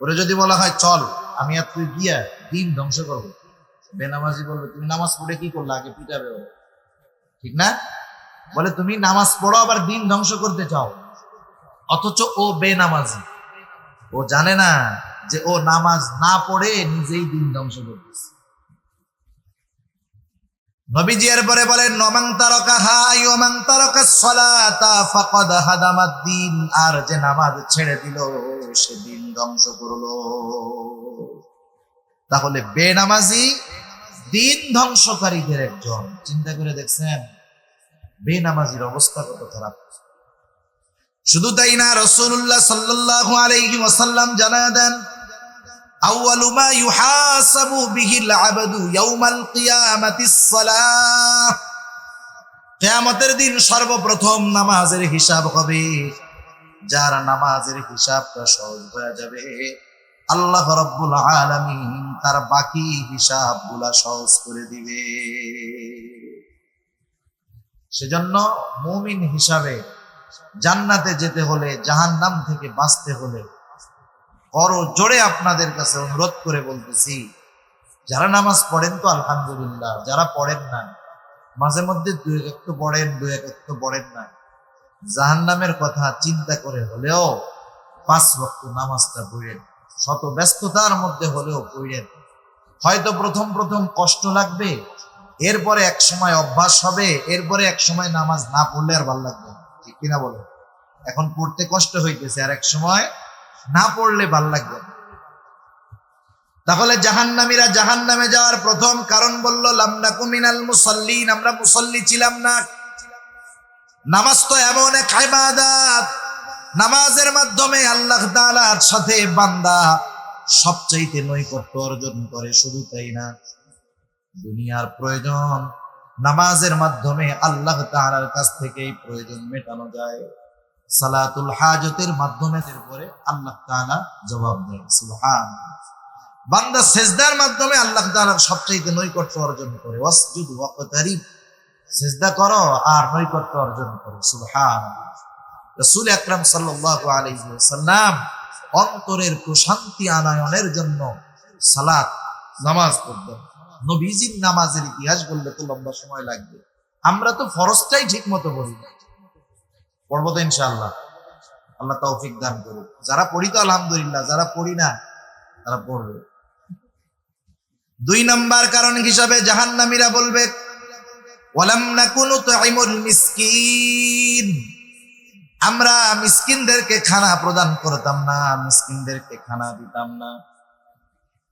ওরে যদি বলা হয় চল আমি আর তুই গিয়া দিন ধ্বংস করবো, বেনামাজি বলবে তুমি নামাজ পড়ে কি করলে, আগে পিটাবে ওরে, ঠিক না? বলে তুমি নামাজ পড়ো আবার দিন ধ্বংস করতে চাও। অথচ ও বেনামাজি, ও জানে না যে ও নামাজ না পড়ে নিজেই দিন ধ্বংস করতেছে। নবীজি এরপরে বলেন, নমান তারাকাহা ওয়া মান তারাকাস সালাতা ফাকাদ হাদামাদ-দ্বীন, আর যে নামাজ ছেড়ে দিল সে দিন ধ্বংস করলো। তাহলে বেনামাজি দিন ধ্বংসকারীদের একজন। চিন্তা করে দেখছেন বেনামাজির অবস্থা কত খারাপ। শুধু তাই না, রাসূলুল্লাহ সাল্লাল্লাহু আলাইহি ওয়াসাল্লাম জানায় দেন, আউয়ালু মা ইউহাসাবু বিহিল আবদু ইয়াউমাল কিয়ামাতিস সালাহ, কিয়ামতের দিন সর্বপ্রথম নামাজের হিসাব হবে। যার নামাজের হিসাবটা সহজ হয়ে যাবে, আল্লাহ রাব্বুল আলামিন তার বাকি হিসাবগুলা সহজ করে দিবে। সেজন্য মুমিন হিসাবে জান্নাতে যেতে হলে, জাহান্নাম থেকে বাঁচতে হলে বড় জোরে আপনাদের কাছে অনুরোধ করে বলতেছি, যারা নামাজ পড়েন তো আলহামদুলিল্লাহ, যারা পড়েন না মাঝে মধ্যে দু এক তো পড়েন, দু এক তো পড়েন না, জাহান্নামের কথা চিন্তা করে হলেও 5 ওয়াক্ত নামাজটা পড়েন, শত ব্যস্ততার মধ্যে হলেও পড়েন। হয়তো প্রথম প্রথম কষ্ট লাগবে, এরপরে এক সময় অভ্যাস হবে, এরপরে এক সময় নামাজ না পড়লে আর ভালো লাগবে না, ঠিক কিনা বলেন? এখন পড়তে কষ্ট হইতেছে, আর এক সময় না পড়লে ভাল লাগবে না। তাহলে জাহান্নামীরা জাহান্নামে যাওয়ার প্রথম কারণ বলল, লাম নাকু মিনাল মুসাল্লিন, আমরা মুসল্লি ছিলাম না। নামাজ তো এমন এক ইবাদত, নামাজের মাধ্যমে আল্লাহ তাআলার সাথে বান্দা সবচাইতে নৈকট্য অর্জন করে। শুধু তাই না, দুনিয়ার প্রয়োজন নামাজের মাধ্যমে আল্লাহ তাআলার কাছ থেকেই প্রয়োজন মেটানো যায়। সালাতুল হাজতের মাধ্যমে পরে আল্লাহ তাআলা জবাব দেয়। সুবহানাল্লাহ। বান্দা সিজদার মাধ্যমে আল্লাহ তাআলার সবচেয়ে নৈকট্য অর্জন করে। ওয়াসজুদ ওয়াকতারিব, সিজদা করো আর নৈকট্য অর্জন করো। সুবহানাল্লাহ। রাসূল আকরাম সাল্লাল্লাহু আলাইহি ওয়াসাল্লাম অন্তরের প্রশান্তি আনয়নের জন্য সালাত নামাজ পড়তেন। নবীজির নামাজের ইতিহাস বললে তো লম্বা সময় লাগবে, আমরা তো ফরজটাই ঠিক মতো বলি না। পড়বো তো ইনশাআল্লাহ, আল্লাহ তৌফিক দান করুন। যারা পড়ি তো আলহামদুলিল্লাহ, যারা পড়ি না তারা পড়বে। 2 নাম্বার কারণ হিসাবে জাহান্নামীরা বলবে, ওয়ালাম নাকুনু তুইমুল মিসকিন, আমরা মিসকিনদেরকে খানা প্রদান করতাম না, মিসকিনদেরকে খানা দিতাম না।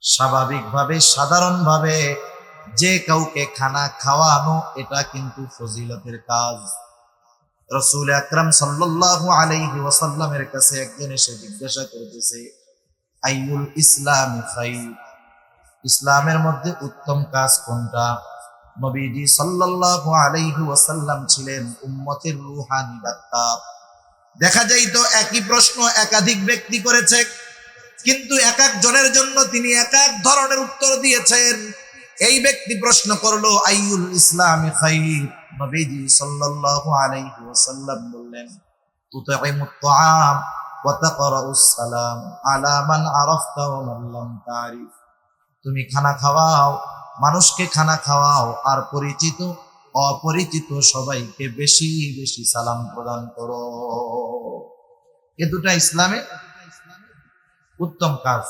স্বাভাবিকভাবে সাধারণভাবে যে কাউকে খানা খাওয়ানো এটা কিন্তু ফজিলতের কাজ। রাসূল আকরাম সাল্লাল্লাহু আলাইহি ওয়াসাল্লামের কাছে একজন এসে জিজ্ঞাসা করতেছে, আইয়ুল ইসলামি খায়র, ইসলামের মধ্যে উত্তম কাজ কোনটা? নবীজি সাল্লাল্লাহু আলাইহি ওয়াসাল্লাম ছিলেন উম্মতের রূহানি ডাক্তার। দেখা যায় তো একই প্রশ্ন একাধিক ব্যক্তি করেছে, কিন্তু এক এক জনের জন্য তিনি এক এক ধরনের উত্তর দিয়েছেন। এই ব্যক্তি প্রশ্ন করলো আইয়ুল ইসলামি খায়র, নবীজি সাল্লাল্লাহু আলাইহি ওয়াসাল্লাম বললেন, তুতঈমুত তাআম ওয়া তাকরাউস সালাম আলা মান আরাফতা ওয়া মান লাম তারিফ, তুমি খানা খাওয়াও, মানুষকে খানা খাওয়াও, আর পরিচিত অপরিচিত সবাইকে বেশি বেশি সালাম প্রদান করো। এ দুটা ইসলামে উত্তম কাজ।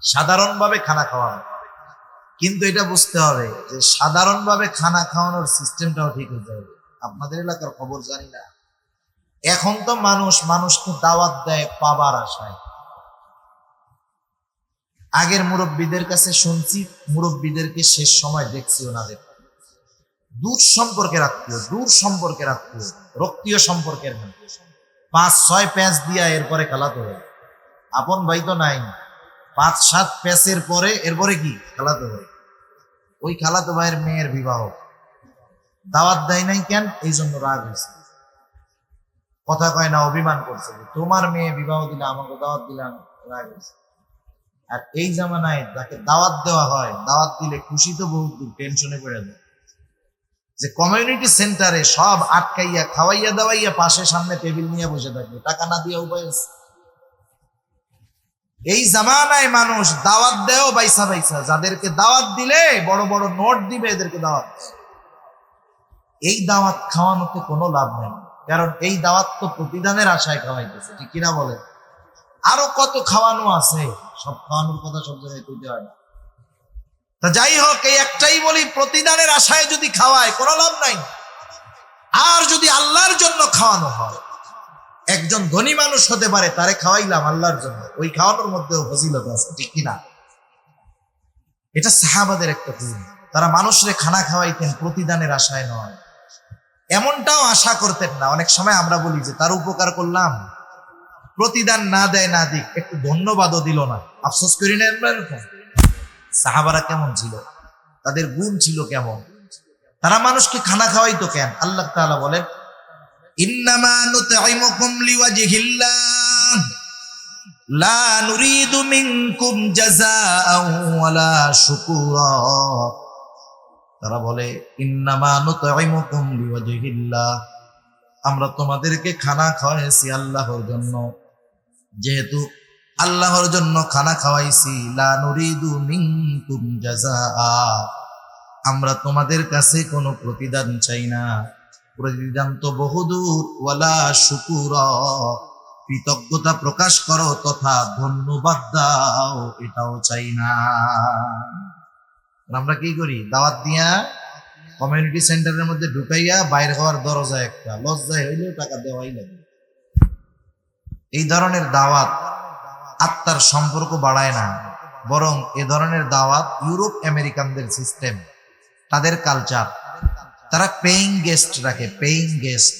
সাধারণভাবে খানা খাওয়ানো, কিন্তু এটা বুঝতে হবে যে সাধারণভাবে খানা খাওয়ানোর সিস্টেমটাও ঠিক হতে হবে। আপনাদের এলাকার খবর জানি না, এখন তো মানুষকে দাওয়াত দেয় পাবার আশায়। আগের মুরব্বীদের কাছে শুনছি, মুরব্বীদেরকে শেষ সময় দেখছি ওনাদের দূর সম্পর্কের আত্মীয়, রক্তীয় সম্পর্কের না, 5-6 প্যাঁচ দিয়া এরপরে খালাতো ভাই। আপন ভাই তো নাই, 5-7 প্যাঁচের পরে এরপরে কি খালাতো ভাই। ওই খালাতো ভাইয়ের মেয়ের বিবাহ, দাওয়াত দেয় নাই কেন? এই জন্য রাগ হয়েছে, কথা কয় না, অভিমান করছে। তোমার মেয়ে বিবাহ দিলে আমাকে দাওয়াত দিলাম, রাগ হয়েছে। আর এই জামানায় যাকে দাওয়াত দেওয়া হয়, দাওয়াত দিলে খুশি তো বহুত দূর, টেনশনে পড়ে যায়। যে কমিউনিটি সেন্টারে সব আটকাইয়া খাওয়াইয়া দাওয়াইয়া পাশে সামনে টেবিল নিয়ে বসে থাকবে, টাকা না দিয়ে উপায় আছে? এই জামানায় মানুষ দাওয়াত দেও বাইসা বাইসা, যাদেরকে দাওয়াত দিলে বড় বড় নোট দিবে এদেরকে দাওয়াত। এই দাওয়াত খাওয়ানোতে কোনো লাভ নেই, কারণ এই দাওয়াত তো প্রতিদানের আশায় খাওয়াইতেছে, ঠিক কিনা বলে? আরো কত খাওয়ানো আছে, সব খাওয়ানোর কথা সব জায়গায় কইতে হয় না। তা যাই হোক, এই একটাই বলি, প্রতিদানের আশায় যদি খাওয়ায় কোনো লাভ নাই। আর যদি আল্লাহর জন্য খাওয়ানো হয়, একজন ধনী মানুষ হতে পারে, তারে খাওয়াইলাম আল্লাহর জন্য, ওই খাওয়ানোর মধ্যেও ফজিলত আছে, ঠিক কিনা? এটা সাহাবাদের একটা গুণ, তারা মানুষরে খানা খাওয়াইতেন প্রতিদানের আশায় নয়, এমনটাও আশা করতেন না। অনেক সময় আমরা বলি যে তার উপকার করলাম, প্রতিদান না দেয় না দিক, একটু ধন্যবাদও দিল না, আফসোস করি না আমরা এরকম? সাহাবারা কেমন ছিল, তাদের গুণ ছিল কেমন, তারা মানুষকে খানা খাওয়াইতো কেন? আল্লাহ তাআলা বলেন, ইন্নামা নুতঈমুকুম লিওয়াজহিল্লাহ লা নুরিদু মিনকুম জাযাআন ওয়ালা শুকুরা। তারা বলে, ইন্নামা নুতঈমুকুম লিওয়াজহিল্লাহ, আমরা তোমাদেরকে খানা খাওয়াইছি আল্লাহর জন্য, যেহেতু আল্লাহর জন্য খানা খাওয়াইছি, লা নুরিদু মিনকুম জাযাআ, আমরা তোমাদের কাছে কোনো প্রতিদান চাই না, প্রতিদান তো বহুদূর, ওয়ালা শুকুরা, কৃতজ্ঞতা প্রকাশ করো তথা ধন্যবাদ দাও, এটাও চাই না। আমরা কি করি? দাওয়াত দিয়া কমিউনিটি সেন্টারের মধ্যে ঢুকাইয়া বাইরে হওয়ার দরজা একটা, লজ্জায় হইলেও টাকা দেওয়াই লাগে। এই ধরনের দাওয়াত আত্মার সম্পর্ক বাড়ায় না, বরং এ ধরনের দাওয়াত ইউরোপ আমেরিকানদের সিস্টেম, তাদের কালচার। তারা পেইং গেস্ট রাখে, পেইং গেস্ট,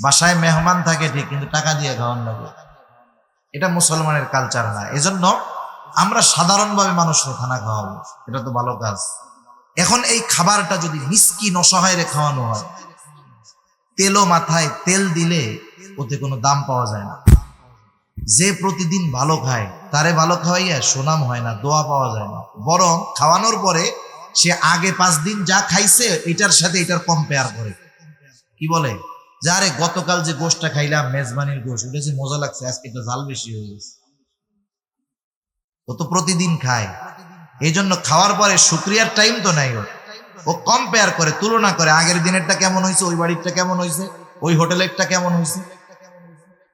বাসায় মেহমান থাকে ঠিক, কিন্তু টাকা দিয়ে খাওয়ান লাগে। এটা মুসলমানের কালচার না। এজন্য আমরা সাধারণভাবে মানুষকে খানা খাওয়াবো, এটা তো ভালো কাজ। এখন এই খাবারটা যদি মিসকিন অসহায়রে খাওয়ানো হয়, তেলও মাথায় তেল দিলে ওতে কোনো দাম পাওয়া যায় না। যে প্রতিদিন ভালো খায় তারে ভালো খাওয়াইয়া সুনাম হয় না, দোয়া পাওয়া যায় না, বরং খাওয়ানোর পরে সে আগে 5 দিন যা খাইছে এটার সাথে এটার কম্পেয়ার করে, কি বলে, যারে গতকাল যে গোশটা খাইলাম মেজবানির গোশ, ওটা যে মজা লাগছে, আজকে এটা জাল বেশি হয়ে গেছে। ও তো প্রতিদিন খায়, এই জন্য খাওয়ার পরে শুকরিয়ার টাইম তো নাই, ও কম্পেয়ার করে, তুলনা করে, আগের দিনেরটা কেমন হয়েছে, ওই বাড়িরটা কেমন হয়েছে, ওই হোটেলেরটা কেমন হয়েছে।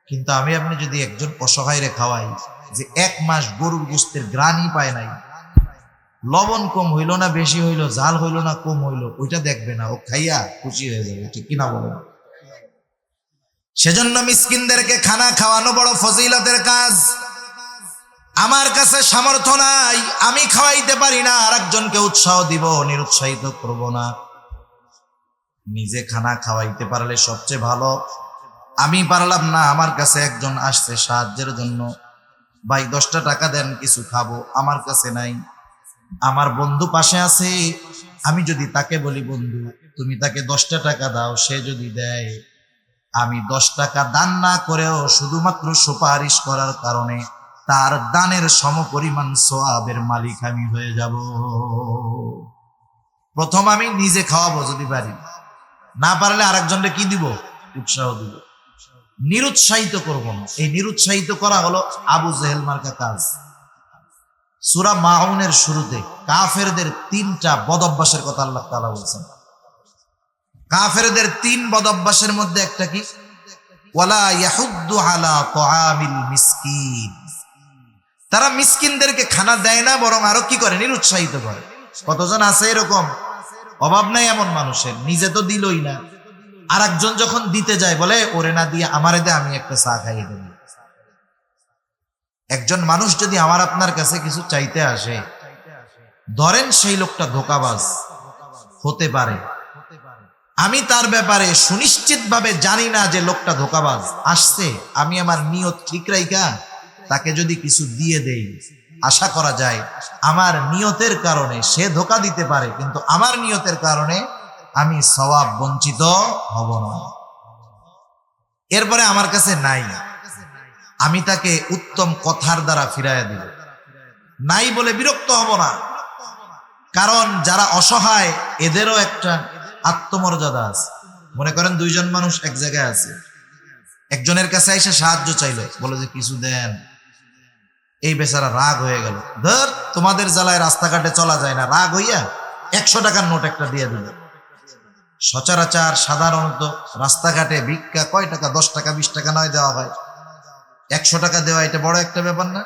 কিন্তু আমি আপনি যদি একজন অসহায়রে খাওয়াই, যে 1 মাস গরুর গোশতের গ্রানই পায় নাই, লবণ কম হইল না বেশি হইল, ঝাল হইল না কম হইল, ওইটা দেখবে না, ও খাইয়া খুশি হয়ে যাবে, ঠিক কিনা বলেন? সেজন্য মিসকিনদেরকে খানা খাওয়ানো বড় ফজিলতের কাজ। আমার কাছে সামর্থ্য নাই, আমি খাওয়াইতে পারি না, আরেকজনকে উৎসাহ দিব, নিরুৎসাহিত করব না। নিজে খানা খাওয়াইতে পারলে সবচেয়ে ভালো। আমি পারলাম না, আমার কাছে একজন আসছে সাহায্যের জন্য, ভাই 10টা টাকা দেন, কিছু খাবো, আমার কাছে নাই। আমার বন্ধু পাশে আছে, আমি যদি তাকে বলি, বন্ধু তুমি তাকে 10টা টাকা দাও, সে যদি দেয়, আমি 10 টাকা দান না করেও শুধুমাত্র সুপারিশ করার কারণে তার দানের সমপরিমাণ সওয়াবের মালিক আমি হয়ে যাব। প্রথম আমি নিজে খাওয়াবো যদি পারি, না পারলে আরেকজনকে কি দিব? উৎসাহ দিব, নিরুৎসাহিত করব না। এই নিরুৎসাহিত করা হলো আবু জেহেল মার্কা কাজ। সূরা মাউনের শুরুতে কাফেরদের 3টা বদ অভ্যাসের কথা আল্লাহ তাআলা বলছেন। কাফেরদের তিন বদ অভ্যাসের মধ্যে একটা কি? ওয়ালা ইয়াহুদ্দু আলা তাআমিল মিসকিন, তারা মিসকিনদেরকে খানা দেয় না, বরং আরো কি করে? নিরুৎসাহিত করে। কতজন আছে এরকম? অভাব নাই এমন মানুষের, নিজে তো দিলই না, আর একজন যখন দিতে যায় বলে ওরে না দিয়ে আমারে দে, আমি একটা চা খাইয়ে দেব। একজন মানুষ যদি আমার আপনার কাছে কিছু চাইতে আসে, ধরেন সেই লোকটা ধোঁকাবাজ হতে পারে, আমি তার ব্যাপারে সুনিশ্চিতভাবে জানি না যে লোকটা ধোঁকাবাজ আসছে, আমি আমার নিয়ত ঠিক রাইখা তাকে যদি কিছু দিয়ে দেই, আশা করা যায় আমার নিয়তের কারণে সে ধোঁকা দিতে পারে, কিন্তু আমার নিয়তের কারণে আমি সওয়াব বঞ্চিত হব না। এরপরে আমার কাছে নাই, আমি তাকে উত্তম কথার দ্বারা ফিরাইয়া দিব, নাই বলে বিরক্ত হব না। কারণ যারা অসহায় এদেরও একটা আত্মমর্যাদা আছে। মনে করেন দুইজন মানুষ এক জায়গায় আছে, একজনের কাছে এসে সাহায্য চাইলো, বলে যে কিছু দেন, এই বেচারা রাগ হয়ে গেল, ধর তোমাদের জ্বালায় রাস্তাঘাটে চলা যায় না, রাগ হইয়া 100 টাকার নোট একটা দিয়ে দিল। সচরাচর সাধারণত রাস্তাঘাটে ভিক্ষা কয় টাকা? 10 টাকা 20 টাকা নয় দেওয়া হয়, 100 টাকা দেওয়া এটা বড় একটা ব্যাপার না?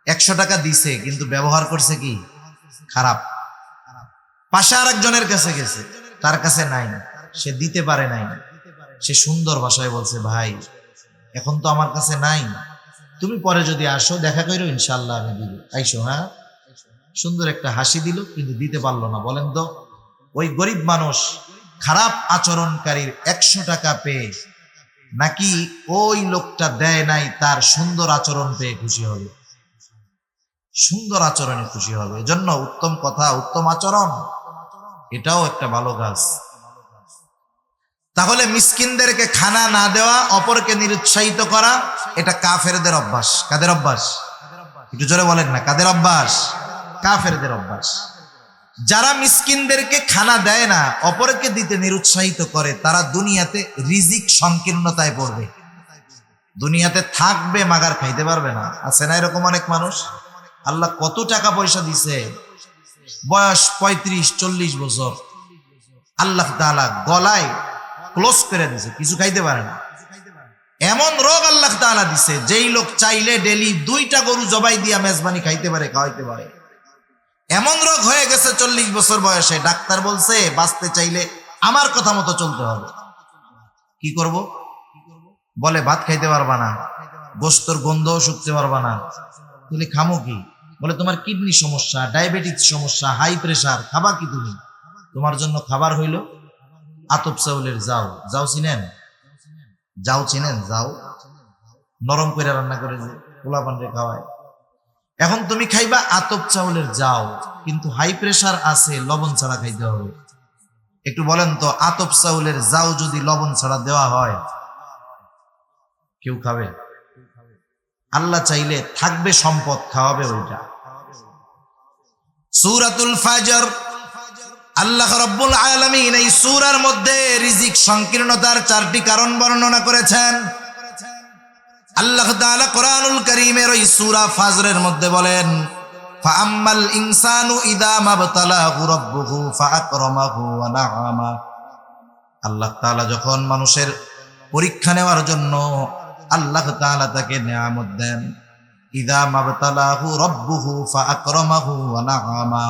100 টাকা দিছে, কিন্তু ব্যবহার করছে কি? খারাপ। পাশে আর একজনের কাছে গেছে, তার কাছে নাই, সে দিতে পারে নাই, সে সুন্দর ভাষায় বলছে, ভাই এখন তো আমার কাছে নাই, তুমি পরে যদি আসো দেখা করো, ইনশাল্লাহ আমি দিব, আইসো। হ্যাঁ, সুন্দর একটা হাসি দিল, কিন্তু দিতে পারলো না। বলেন তো ওই গরিব মানুষ খারাপ আচরণকারীর 100 টাকা পেয়ে নাকি ওই লোকটা দেয় নাই তার সুন্দর আচরণ পেয়ে খুশি হবে? সুন্দর আচরণে খুশি হবে। এজন্য উত্তম কথা, উত্তম আচরণ এটাও একটা ভালো কাজ। তাহলে মিসকিনদেরকে খানা না দেওয়া, অপরকে নিরুৎসাহিত করা, এটা কাফেরদের অভ্যাস। কাদের অভ্যাস? একটু জোরে বলেন না, কাদের অভ্যাস? কাফেরদের অভ্যাস। যারা মিসকিনদেরকে খানা দেয় না, অপরকে দিতে নিরুৎসাহিত করে, তারা দুনিয়াতে রিজিক সংকীর্ণতায় পড়বে, দুনিয়াতে থাকবে মাগার খাইতে পারবে না। আছে না এরকম অনেক মানুষ? আল্লাহ কত টাকা পয়সা দিছে, বয়স 35-40 বছর, আল্লাহ তাআলা গলায় ক্লোজ করে দিছে, কিছু খাইতে পারে না। এমন রোগ আল্লাহ তাআলা দিছে, যেই লোক চাইলে ডেলি 2টা গরু জবাই দিয়া মেজবানি খাইতে পারে, খাওয়াইতে পারে। এমন রোগ হয়ে গেছে 40 বছর বয়সে, ডাক্তার বলছে বাঁচতে চাইলে আমার কথা মতো চলতে হবে। কি করব? বলে ভাত খাইতে পারবা না, গোস্তর গন্ধও শুকতে পারবা না, তুমি খামো কি? বলে তোমার কিডনি সমস্যা, ডায়াবেটিস সমস্যা, হাই প্রেসার, খাবা কি তুমি? তোমার জন্য খাবার হইল আতপ চাউলের জাউ। জাউ চিনেন? জাউ চিনেন? জাউ নরম করে রান্না করে যে পোলা পান্ডে খাওয়ায়। এখন তুমি খাইবা আতপ চাউলের জাউ, কিন্তু হাই প্রেসার আছে, লবণ ছাড়া খাইতে হবে। একটু বলেন তো, আতপ চাউলের জাউ যদি লবণ ছাড়া দেওয়া হয়, কেউ খাবে? আল্লাহ চাইলে থাকবে সম্পদ, খাওয়াবে ওইটা। সূরাতুল ফাজর, আল্লাহ রাব্বুল আলামিন এই সূরার মধ্যে রিজিক সংকীর্ণতার 4টি কারণ বর্ণনা করেছেন। আল্লাহ তাআলা কোরআনুল কারীমের ওই সূরা ফাজরের মধ্যে বলেন, ফাআম্মাল ইনসানু ইযা মাবতালাহু রাব্বুহু ফাআকরামাহু ওয়া নাআমা। আল্লাহ তাআলা যখন মানুষের পরীক্ষা নেওয়ার জন্য আল্লাহ তাআলা তাকে নিয়ামত দেন, ইযা মাবতালাহু রাব্বুহু ফাআকরামাহু ওয়া নাআমা,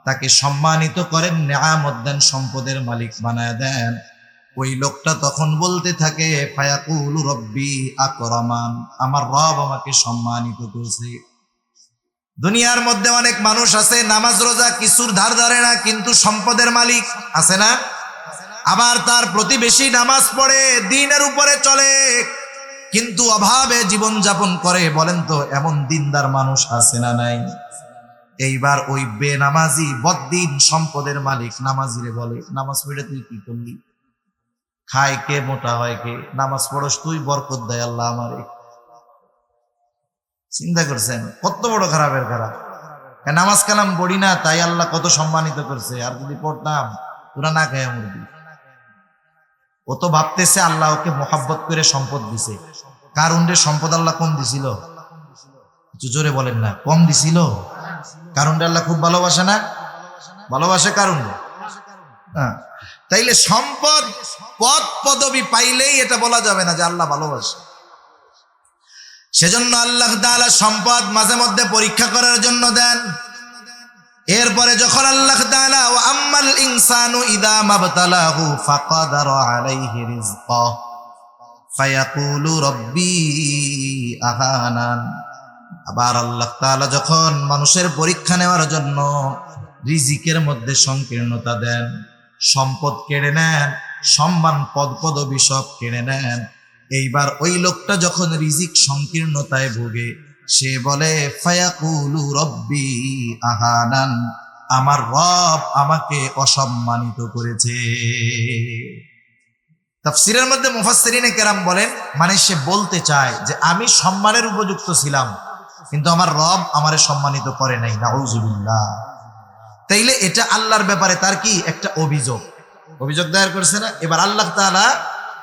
তাকে সম্মানিত করেন, নিয়ামত দেন, সম্পদের মালিক বানায় দেন, ওই লোকটা তখন বলতে থাকে, ফায়াকুলু রব্বি আকরামান, আমার রব আমাকে সম্মানিত করেছে। দুনিয়ার মধ্যে অনেক মানুষ আছে, নামাজ রোজা কিছুর ধার ধারে না, কিন্তু সম্পদের মালিক আছে না? আবার তার প্রতিবেশী নামাজ পড়ে, দ্বীনের উপরে চলে, কিন্তু অভাবে জীবন যাপন করে। বলেন তো এমন দিনদার মানুষ আছে না নাই? এইবার ওই বেনামাজি বদ্দিন সম্পদের মালিক নামাজিরে বলে, নামাজ পড়ে তুই কি করলি? খায় কে, মোটা হয় কে? নামাজ পড়স তুই, বরকত দেয় আল্লাহ আমারে। চিন্তা করছেন কত বড় খারাপের খারাপ? নামাজ কালাম পড়ি না, তাই আল্লাহ কত সম্মানিত করছে, আর যদি পড়তাম তোরা না খায় মুরগি। ও তো ভাবতেছে আল্লাহ ওকে মোহাব্বত করে সম্পদ দিছে। কারুনরে সম্পদ আল্লাহ কম দিছিল? জোরে বলেন না, কম দিছিল? কারুনরে আল্লাহ খুব ভালোবাসে না? ভালোবাসে কারুন। হ্যাঁ, তাইলে সম্পদ পদ পদবি পাইলেই এটা বলা যাবে না যে আল্লাহ ভালোবাসে। সেজন্য আল্লাহ তাআলা সম্পদ মাঝে মধ্যে পরীক্ষা করার জন্য দেন। এরপরে যখন আল্লাহ তাআলা ওয়া আম্মাল ইনসানু ইযা মাবতালাহু ফাকাদারা আলাইহি রিজকা ফায়াকুলু রাব্বি আহানান, আবার আল্লাহ তাআলা যখন মানুষের পরীক্ষা নেওয়ার জন্য রিজিকের মধ্যে সংকীর্ণতা দেন, সম্পদ কেড়ে নেন, সম্মান পদ পদবি সব কেড়ে নেন, এইবার ওই লোকটা যখন রিজিক সংকীর্ণতায় ভোগে সে বলে ফায়াকুলু রব্বি আহানান, আমার রব আমাকে অসম্মানিত করেছে। তাফসীরের মধ্যে মুফাসসিরিনে কেরাম বলেন, মানে সে বলতে চায় যে আমি সম্মানের উপযুক্ত ছিলাম কিন্তু আমার রব আমারে সম্মানিত করে নাই। নাউযুবিল্লাহ। তাইলে এটা আল্লাহর ব্যাপারে তার কি একটা অভিযোগ দায়ের করেছে না। এবার আল্লাহ তাআলা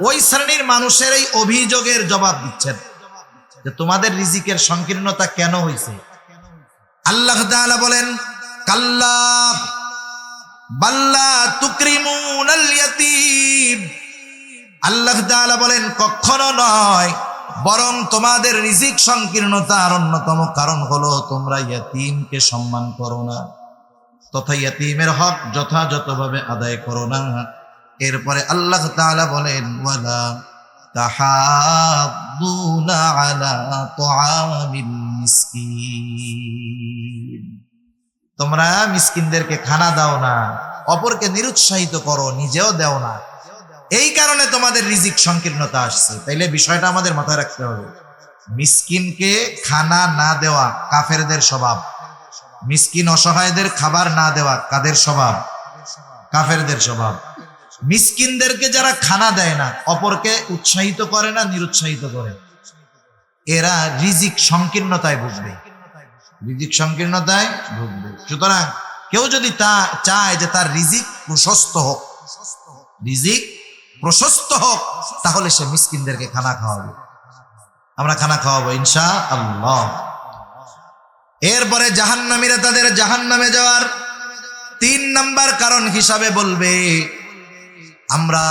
ওই শ্রেণীর মানুষের এই অভিযোগের জবাব দিচ্ছেন যে তোমাদের রিজিকের সংকীর্ণতা কেন হয়েছে। আল্লাহ তাআলা বলেন কাল্লা বাল্লা তুকরিমুনাল ইয়াতীম, আল্লাহ তাআলা বলেন কখনো নয়, বরং তোমাদের রিজিক সংকীর্ণতার অন্যতম কারণ হলো তোমরা ইয়াতীমকে সম্মান করো না, তথা ইয়াতীমের হক যথাযথভাবে আদায় করো না। এরপরে আল্লাহ তাআলা বলেন ওয়ালা তাহাদ্দুনা আলা তুআমিল মিসকিন, তোমরা মিসকিনদেরকে খানা দাও না, অপরকে নিরুৎসাহিত করো, নিজেও দাও না, এই কারণে তোমাদের রিজিক সংকীর্ণতা আসছে। তাইলে বিষয়টা আমাদের মাথায় রাখতে হবে, মিসকিনকে খানা না দেওয়া কাফেরদের স্বভাব, মিসকিন অসহায়দের খাবার না দেওয়া কাদের স্বভাব? কাফেরদের স্বভাব। মিসকিনদেরকে যারা খানা দেয় না, অপরকে উৎসাহিত করে না, নিরুৎসাহিত করে, এরা রিজিক সংকীর্ণতায় ভুগবে, রিজিক সংকীর্ণতায় ভুগবে। সুতরাং কেউ যদি চায় যে তার রিজিক প্রশস্ত হোক, রিজিক প্রশস্ত হোক, তাহলে সে মিসকিনদেরকে খানা খাওয়াবে। আমরা খানা খাওয়াবো ইনশাআল্লাহ। এরপরে জাহান্নামীরা তাদের জাহান্নামে যাওয়ার 3 নাম্বার কারণ হিসাবে বলবে আমরা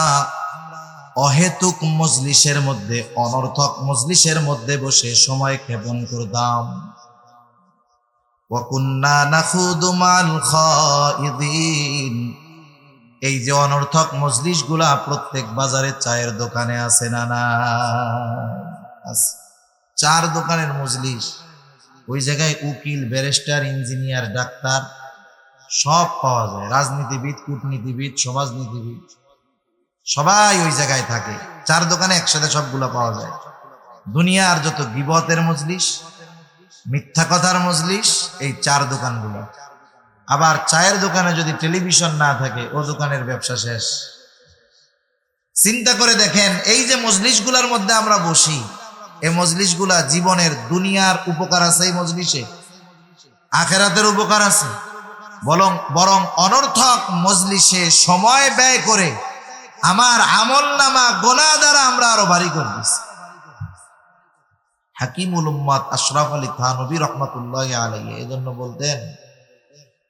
অহেতুক মজলিসের মধ্যে, অনর্থক মজলিসের মধ্যে বসে সময় ক্ষেপণ করতাম। ওয়া কুন্না নাখুদু মাল খাইদিন, এই যে অনর্থক মজলিসগুলা প্রত্যেক বাজারে চায়ের দোকানে আছে না? না, চার দোকানের মজলিস, ওই জায়গায় উকিল, ব্যারিস্টার, ইঞ্জিনিয়ার, ডাক্তার সব পাওয়া যায়, রাজনীতিবিদ, কূটনীতিবিদ, সমাজনীতিবিদ সবাই ওই জায়গায় থাকে। চার দোকানে একসাথে সবগুলা পাওয়া যায়। দুনিয়ার যত গীবতের মজলিস, মিথ্যা কথার মজলিস, এই চার দোকানগুলো। আবার চায়ের দোকানে যদি টেলিভিশন না থাকে, ও দোকানের ব্যবসা শেষ। চিন্তা করে দেখেন, এই যে মজলিসগুলার মধ্যে আমরা বসি, এই মজলিসগুলা জীবনের দুনিয়ার উপকার আছে এই মজলিসে, আখেরাতের উপকার আছে। বরং অনর্থক মজলিসে সময় ব্যয় করে আমার আমলনামা গোনা দ্বারা আমরা আরো ভারী করে দিচ্ছি। হাকিমুল উম্মাত আশরাফ আলী থানভী রহমাতুল্লাহি আলাইহি এজন্য বলতেন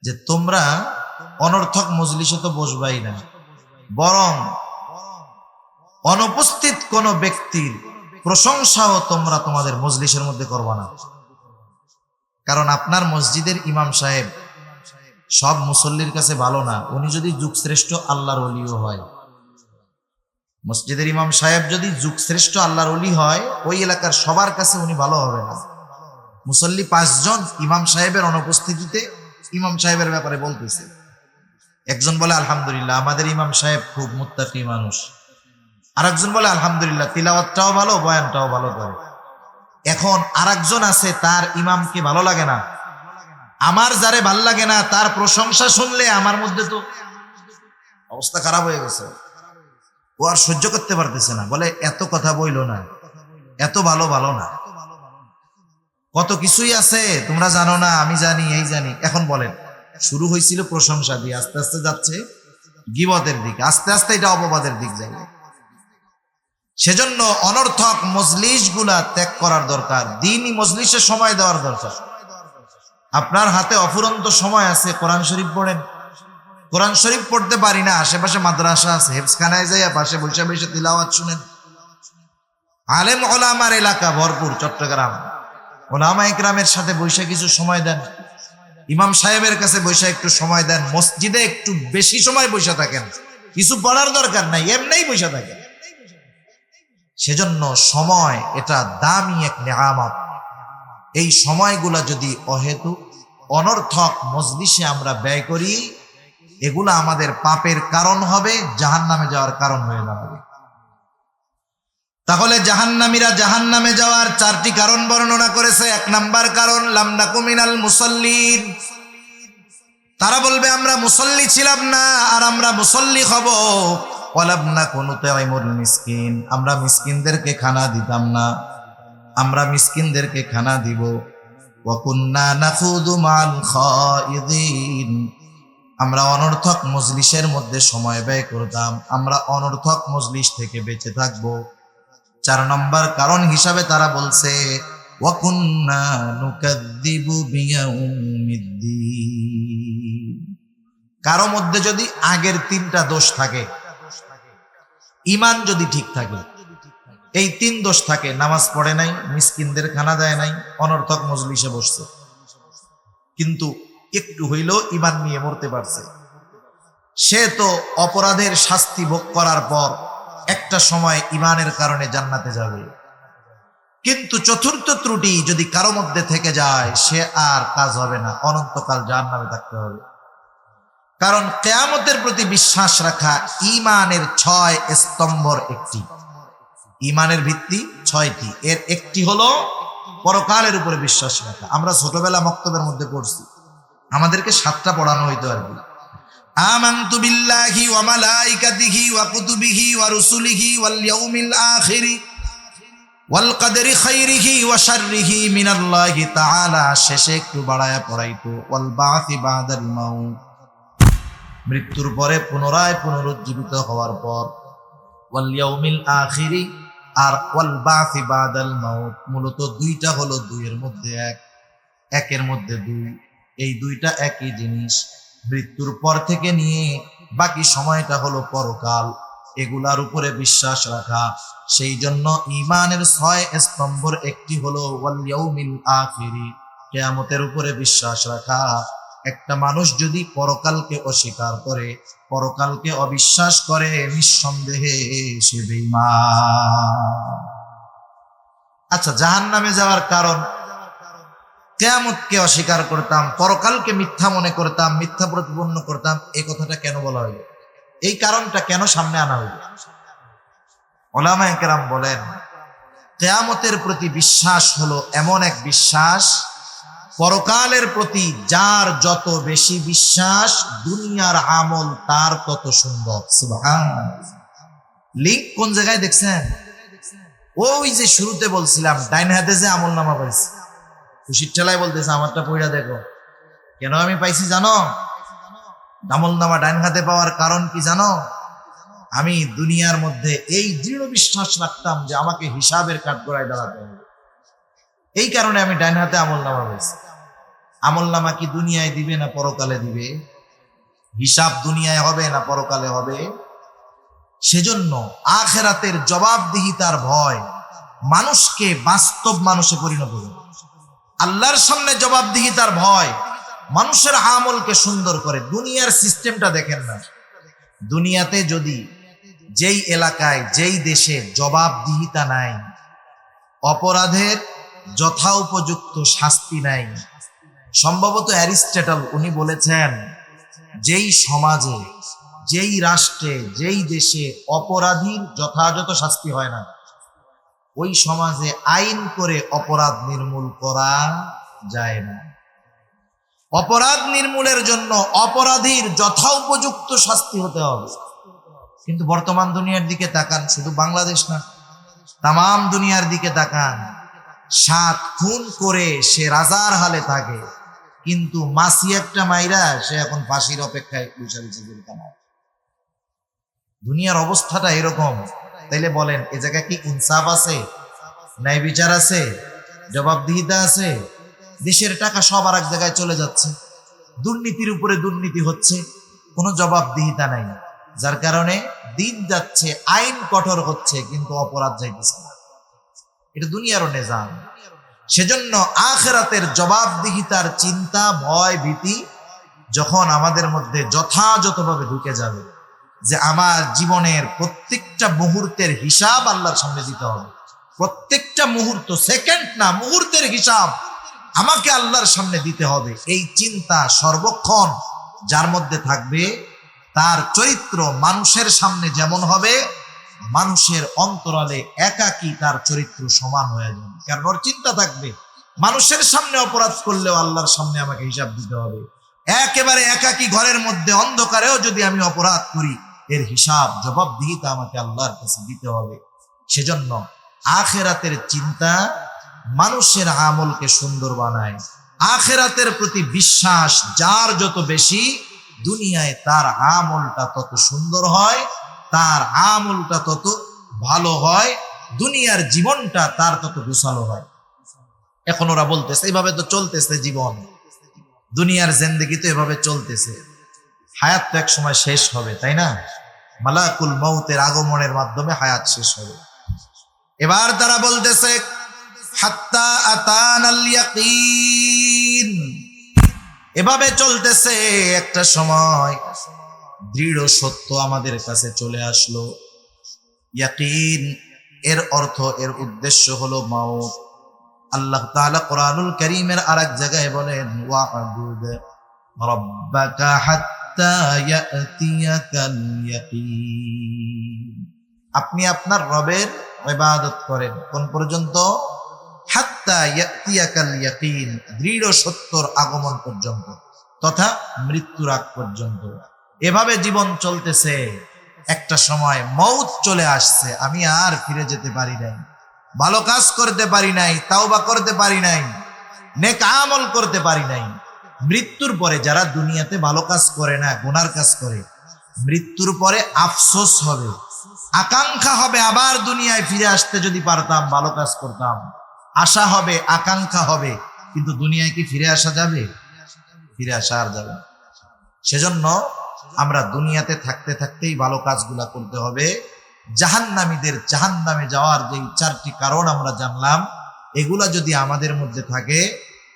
যে তোমরা অনর্থক মজলিসে তো বসবাই না, বরং অনুপস্থিত কোন ব্যক্তির প্রশংসাও তোমরা তোমাদের মজলিসের মধ্যে করবা না। কারণ আপনার মসজিদের ইমাম সাহেব সব মুসল্লির কাছে ভালো না, উনি যদি যুগশ্রেষ্ঠ আল্লাহর ওলিও হয়। মসজিদের ইমাম সাহেব যদি যুগশ্রেষ্ঠ আল্লাহর ওলি হয়, ওই এলাকার সবার কাছে উনি ভালো হবে না। মুসল্লি 5 জন ইমাম সাহেবের অনুপস্থিতিতে ইমাম সাহেবের ব্যাপারে বলতেছে। একজন বলে আলহামদুলিল্লাহ, আমাদের ইমাম সাহেব খুব মুত্তাকি মানুষ। আরেকজন বলে আলহামদুলিল্লাহ, তিলাওয়াতটাও ভালো, বয়ানটাও ভালো করে। এখন আরেকজন আছে, তার ইমামকে ভালো লাগে না। আমার যারে ভাল লাগে না, তার প্রশংসা শুনলে আমার মধ্যে তো অবস্থা খারাপ হয়ে গেছে, ও আর সহ্য করতে পারতেছে না। বলে এত কথা বইলো না, এত ভালো না, কত কিছুই আছে তোমরা জানো না, আমি জানি, এই জানি। এখন বলেন, শুরু হয়েছিল প্রশংসা দিয়ে, আস্তে আস্তে যাচ্ছে গীবতের দিকে, আস্তে আস্তে এটা অপবাদের দিক যাবে। সেজন্য অনর্থক মজলিস গুলা ত্যাগ করার দরকার, দ্বীনি মজলিসে সময় দেওয়ার দরকার। আপনার হাতে অফুরন্ত সময় আছে, কোরআন শরীফ পড়েন, কোরআন শরীফ পড়তে পারি না, আশেপাশে মাদ্রাসা আছে, হেফজখানায় যাইয়া পাশে বসে বসে তিলাওয়াত শুনেন। আলেম ওলামার এলাকা ভরপুর চট্টগ্রাম, ওলামা ইকরামের সাথে বসে কিছু সময় দেন, ইমাম সাহেবের কাছে বসে একটু সময় দেন, মসজিদে একটু বেশি সময় বসে থাকেন, কিছু পড়ার দরকার নাই, এমনিই বসে থাকেন। সেজন্য সময় এটা দামি এক নেয়ামত। এই সময়গুলা যদি অহেতুক অনর্থক মজলিসে আমরা ব্যয় করি, এগুলা আমাদের পাপের কারণ হবে, জাহান্নামে যাওয়ার কারণ হয়ে দাঁড়াবে। তাহলে জাহান্নামীরা জাহান্নামে যাওয়ার 4টি কারণ বর্ণনা করেছে। 1 নাম্বার কারণ, লাম নাকু মিনাল মুসাল্লিন। তারা বলবে আমরা মুসল্লি ছিলাম না, আর আমরা মুসল্লি হব। ওয়ালাম নাকু নুতাইমুল মিসকিন, আমরা মিসকিনদেরকে খানা দিতাম না, আমরা মিসকিনদেরকে খানা দিব। ওয়া কুন্না নাখুদু মাল খাইদিন, আমরা অনর্থক মজলিসের মধ্যে সময় ব্যয় করতাম, আমরা অনর্থক মজলিস থেকে বেঁচে থাকব। 4 নম্বর কারণ হিসাবে তারা বলছে ওয়া কুন্না নুকাযযিবু বিয়াউমিদ্দিন। কারো মধ্যে যদি আগের 3টা দোষ থাকে, ঈমান যদি ঠিক থাকে, এই 3 দোষ থাকে, নামাজ পড়ে নাই, মিসকিনদের খানা দেয় নাই, অনর্থক মজলিসে বসছে, কিন্তু একটু হইলেও ঈমান নিয়ে মরতে পারছে, সে তো অপরাধের শাস্তি ভোগ করার পর একটা সময় ঈমানের কারণে জান্নাতে যাবে। কিন্তু 4র্থ ত্রুটি যদি কারো মধ্যে থেকে যায়, সে আর কাজ হবে না, অনন্তকাল জাহান্নামে থাকতে হবে। কারণ কিয়ামতের প্রতি বিশ্বাস রাখা ঈমানের 6 স্তম্ভর একটি। ঈমানের ভিত্তি 6টি, এর একটি হলো পরকালের উপরে বিশ্বাস রাখা। আমরা ছোটবেলা মক্তবের মধ্যে পড়ছি, আমাদেরকে 7টা পড়ানো হইতো আর কি। আমানতু বিল্লাহি ওয়া মালাইকাতিহি ওয়া কুতুবিহি ওয়া রুসুলিহি ওয়াল ইয়াউমিল আখিরি ওয়াল কদরি খাইরিহি ওয়া শাররিহি মিনাল্লাহি তাআলা। শেষে একটু বাড়ায়া পড়াইতো ওয়াল বাসি বাদাল মাউত, মৃত্যুর পরে পুনরায় পুনরুজ্জীবিত হওয়ার পর, ওয়াল ইয়াউমিল আখিরি আর ওয়াল বাসি বাদাল মাউত। মূলত 2টা হলো 2 এর মধ্যে 1, 1 এর মধ্যে 2, এই 2টা একই জিনিস। মৃত্যুর পর থেকে নিয়ে বাকি সময়টা হলো পরকাল, এগুলার উপরে বিশ্বাস রাখা। সেই জন্য ঈমানের 6 স্তম্ভর একটি হলো ওয়াল ইয়াউমিল আখিরি, কিয়ামতের উপরে বিশ্বাস রাখা। একটা মানুষ যদি পরকালকে অস্বীকার করে, পরকালকে অবিশ্বাস করে, নিঃসন্দেহে সে বেঈমান। আচ্ছা, জাহান্নামে যাওয়ার কারণ, কিয়ামতকে অস্বীকার করতাম, পরকালকে মিথ্যা মনে করতাম, মিথ্যা প্রতিপন্ন করতাম, এই কথাটা কেন বলা হইল? এই কারণটা কেন সামনে আনা হইল? উলামায়ে কেরাম বলেন, কিয়ামতের প্রতি বিশ্বাস হলো এমন এক বিশ্বাস, পরকালের প্রতি যার যত বেশি বিশ্বাস, দুনিয়ার আমল তার তত সুন্দর। সুবহানাল্লাহ। লিংক কোন জায়গায় দেখছেন? ওই যে শুরুতে বলছিলাম, ডাইন হাতে যে আমল নামা পাইছে, খুশির ঠেলায় বলতেছে আমারটা পড়া দেখো। কেন আমি পাইছি জানো? আমল নামা ডাইন হাতে পাওয়ার কারণ কি জানো? আমি দুনিয়ার মধ্যে এই দৃঢ় বিশ্বাস রাখতাম যে আমাকে হিসাবের কাঠগড়ায় দাঁড়াতে হবে, এই কারণে আমি ডাইন হাতে আমল নামা পাইছি। আমল নামা কি দুনিয়ায় দিবে না পরকালে দিবে? হিসাব দুনিয়ায় হবে না পরকালে হবে? সেজন্য আখিরাতের জবাবদিহিতার ভয় মানুষকে বাস্তব মানুষে পরিণত করে। আল্লাহর সামনে জবাবদিহিতার ভয় মানুষের আমলকে সুন্দর করে। দুনিয়ার সিস্টেমটা দেখেন না, দুনিয়াতে যদি যেই এলাকায় যেই দেশে জবাবদিহিতা নাই, অপরাধের যথোপযুক্ত শাস্তি নাই, সম্ভবত অ্যারিস্টটল উনি বলেছেন, যেই সমাজে, যেই রাষ্ট্রে, যেই দেশে অপরাধীর যথাযথ শাস্তি হয় না, ওই সমাজে আইন করে অপরাধ নির্মূল করা যায় না। অপরাধ নির্মূলের জন্য অপরাধীর যথোপযুক্ত শাস্তি হতে হবে। কিন্তু বর্তমান দুনিয়ার দিকে তাকান, শুধু বাংলাদেশ না, তামাম দুনিয়ার দিকে তাকান, 7 খুন করে সে রাজার হালে থাকে, কিন্তু মাসি একটা মাইরা সে এখন ফাঁসির অপেক্ষায় বসে রয়েছে জেলখানায়। দুনিয়ার অবস্থাটা এরকম। তাইলে বলেন, এ জায়গায় কি ইনসাফ আছে? ন্যায় বিচার আছে? জবাবদিহিতা আছে? দেশের টাকা সব আর এক জায়গায় চলে যাচ্ছে, দুর্নীতির উপরে দুর্নীতি হচ্ছে, কোনো জবাবদিহিতা নাই, যার কারণে দিন যাচ্ছে, আইন কঠোর হচ্ছে, কিন্তু অপরাধ যাইতেছে না। এটা দুনিয়ারও নিজাম। সেজন্য আখিরাতের জবাবদিহিতার চিন্তা, ভয়, ভীতি যখন আমাদের মধ্যে যথাযথভাবে ঢুকে যাবে, যে আমার জীবনের প্রত্যেকটা মুহূর্তের হিসাব আল্লাহর সামনে দিতে হবে, প্রত্যেকটা মুহূর্ত, সেকেন্ড না, মুহূর্তের হিসাব আমাকে আল্লাহর সামনে দিতে হবে, এই চিন্তা সর্বক্ষণ যার মধ্যে থাকবে, তার চরিত্র মানুষের সামনে যেমন হবে, মানুষের অন্তরালে একাকী তার চরিত্র সমান হয়ে যাবে। কারণ ওর চিন্তা থাকবে মানুষের সামনে অপরাধ করলেও আল্লাহর সামনে আমাকে হিসাব দিতে হবে। একেবারে একাকী ঘরের মধ্যে অন্ধকারেও যদি আমি অপরাধ করি, এর হিসাব জবাবদিহিতা আমাকে আল্লাহর কাছে দিতে হবে। সেজন্য আখিরাতের চিন্তা মানুষের আমলকে সুন্দর বানায়। আখিরাতের প্রতি বিশ্বাস যার যত বেশি, দুনিয়ায় তার আমলটা তত সুন্দর হয়, তার আমলটা তত ভালো হয়, দুনিয়ার জীবনটা তার তত গোছালো হয়। এখন ওরা বলতেছে এইভাবে তো চলতেছে জীবন, দুনিয়ার জিন্দেগি তো এভাবে চলতেছে, হায়াত তো এক সময় শেষ হবে, তাই না? মালাকুল মউতের আগমনের মাধ্যমে হায়াত শেষ হবে। এবার তারা বলতেছে হাত্তা আতানাল ইয়াকিন, এভাবে চলতেছে, একটা সময় দৃঢ় সত্য আমাদের কাছে চলে আসলো। ইয়াকিন এর অর্থ, এর উদ্দেশ্য হলো মাউত। আল্লাহ তাআলা কোরআনুল কারীমের আরেক জায়গায় বলেন ওয়া'বুদ রাব্বাকা হাত্তা ইয়াতিয়াকাল ইয়াকিন, আপনি আপনার রবের ইবাদত করেন কোন পর্যন্ত? হাত্তা ইয়াতিয়াকাল ইয়াকিন, দৃঢ় সত্যর আগমন পর্যন্ত, তথা মৃত্যুর আগ পর্যন্ত। এভাবে জীবন চলতেছে, একটা সময় মউত চলে আসছে, আমি আর ফিরে যেতে পারি নাই, ভালো কাজ করতে পারি নাই, তাওবা করতে পারি নাই, নেক আমল করতে পারি নাই। মৃত্যুর পরে যারা দুনিয়াতে ভালো কাজ করে না, গুনার কাজ করে, মৃত্যুর পরে আফসোস হবে, আকাঙ্ক্ষা হবে আবার দুনিয়ায় ফিরে আসতে যদি পারতাম, ভালো কাজ করতাম, আশা হবে, আকাঙ্ক্ষা হবে, কিন্তু দুনিয়ায় কি ফিরে আসা যাবে? ফিরে আসা আর যাবে না। সেজন্য আমরা দুনিয়াতে থাকতে থাকতেই ভালো কাজগুলা করতে হবে। জাহান্নামীদের জাহান্নামে যাওয়ার যে 4টি কারণ আমরা জানলাম, এগুলা যদি আমাদের মধ্যে থাকে,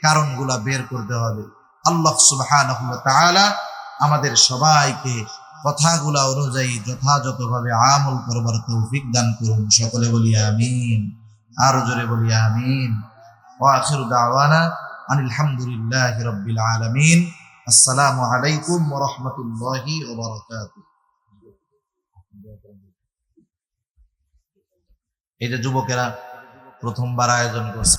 কারণগুলা বের করতে হবে। আল্লাহ সুবহানাহু ওয়া তাআলা আমাদের সবাইকে কথাগুলা অনুযায়ী যথাযথভাবে আমল করবার তৌফিক দান করুন। সকলে বলি আমিন, আরো জোরে বলি আমিন। ওয়া আখিরু দাওয়ানা আনিল হামদুলিল্লাহি রাব্বিল আলামিন। আসসালামু আলাইকুম ওয়া রাহমাতুল্লাহি ওয়া বারাকাতুহু। এই যে যুবকেরা প্রথমবার আয়োজন করছে।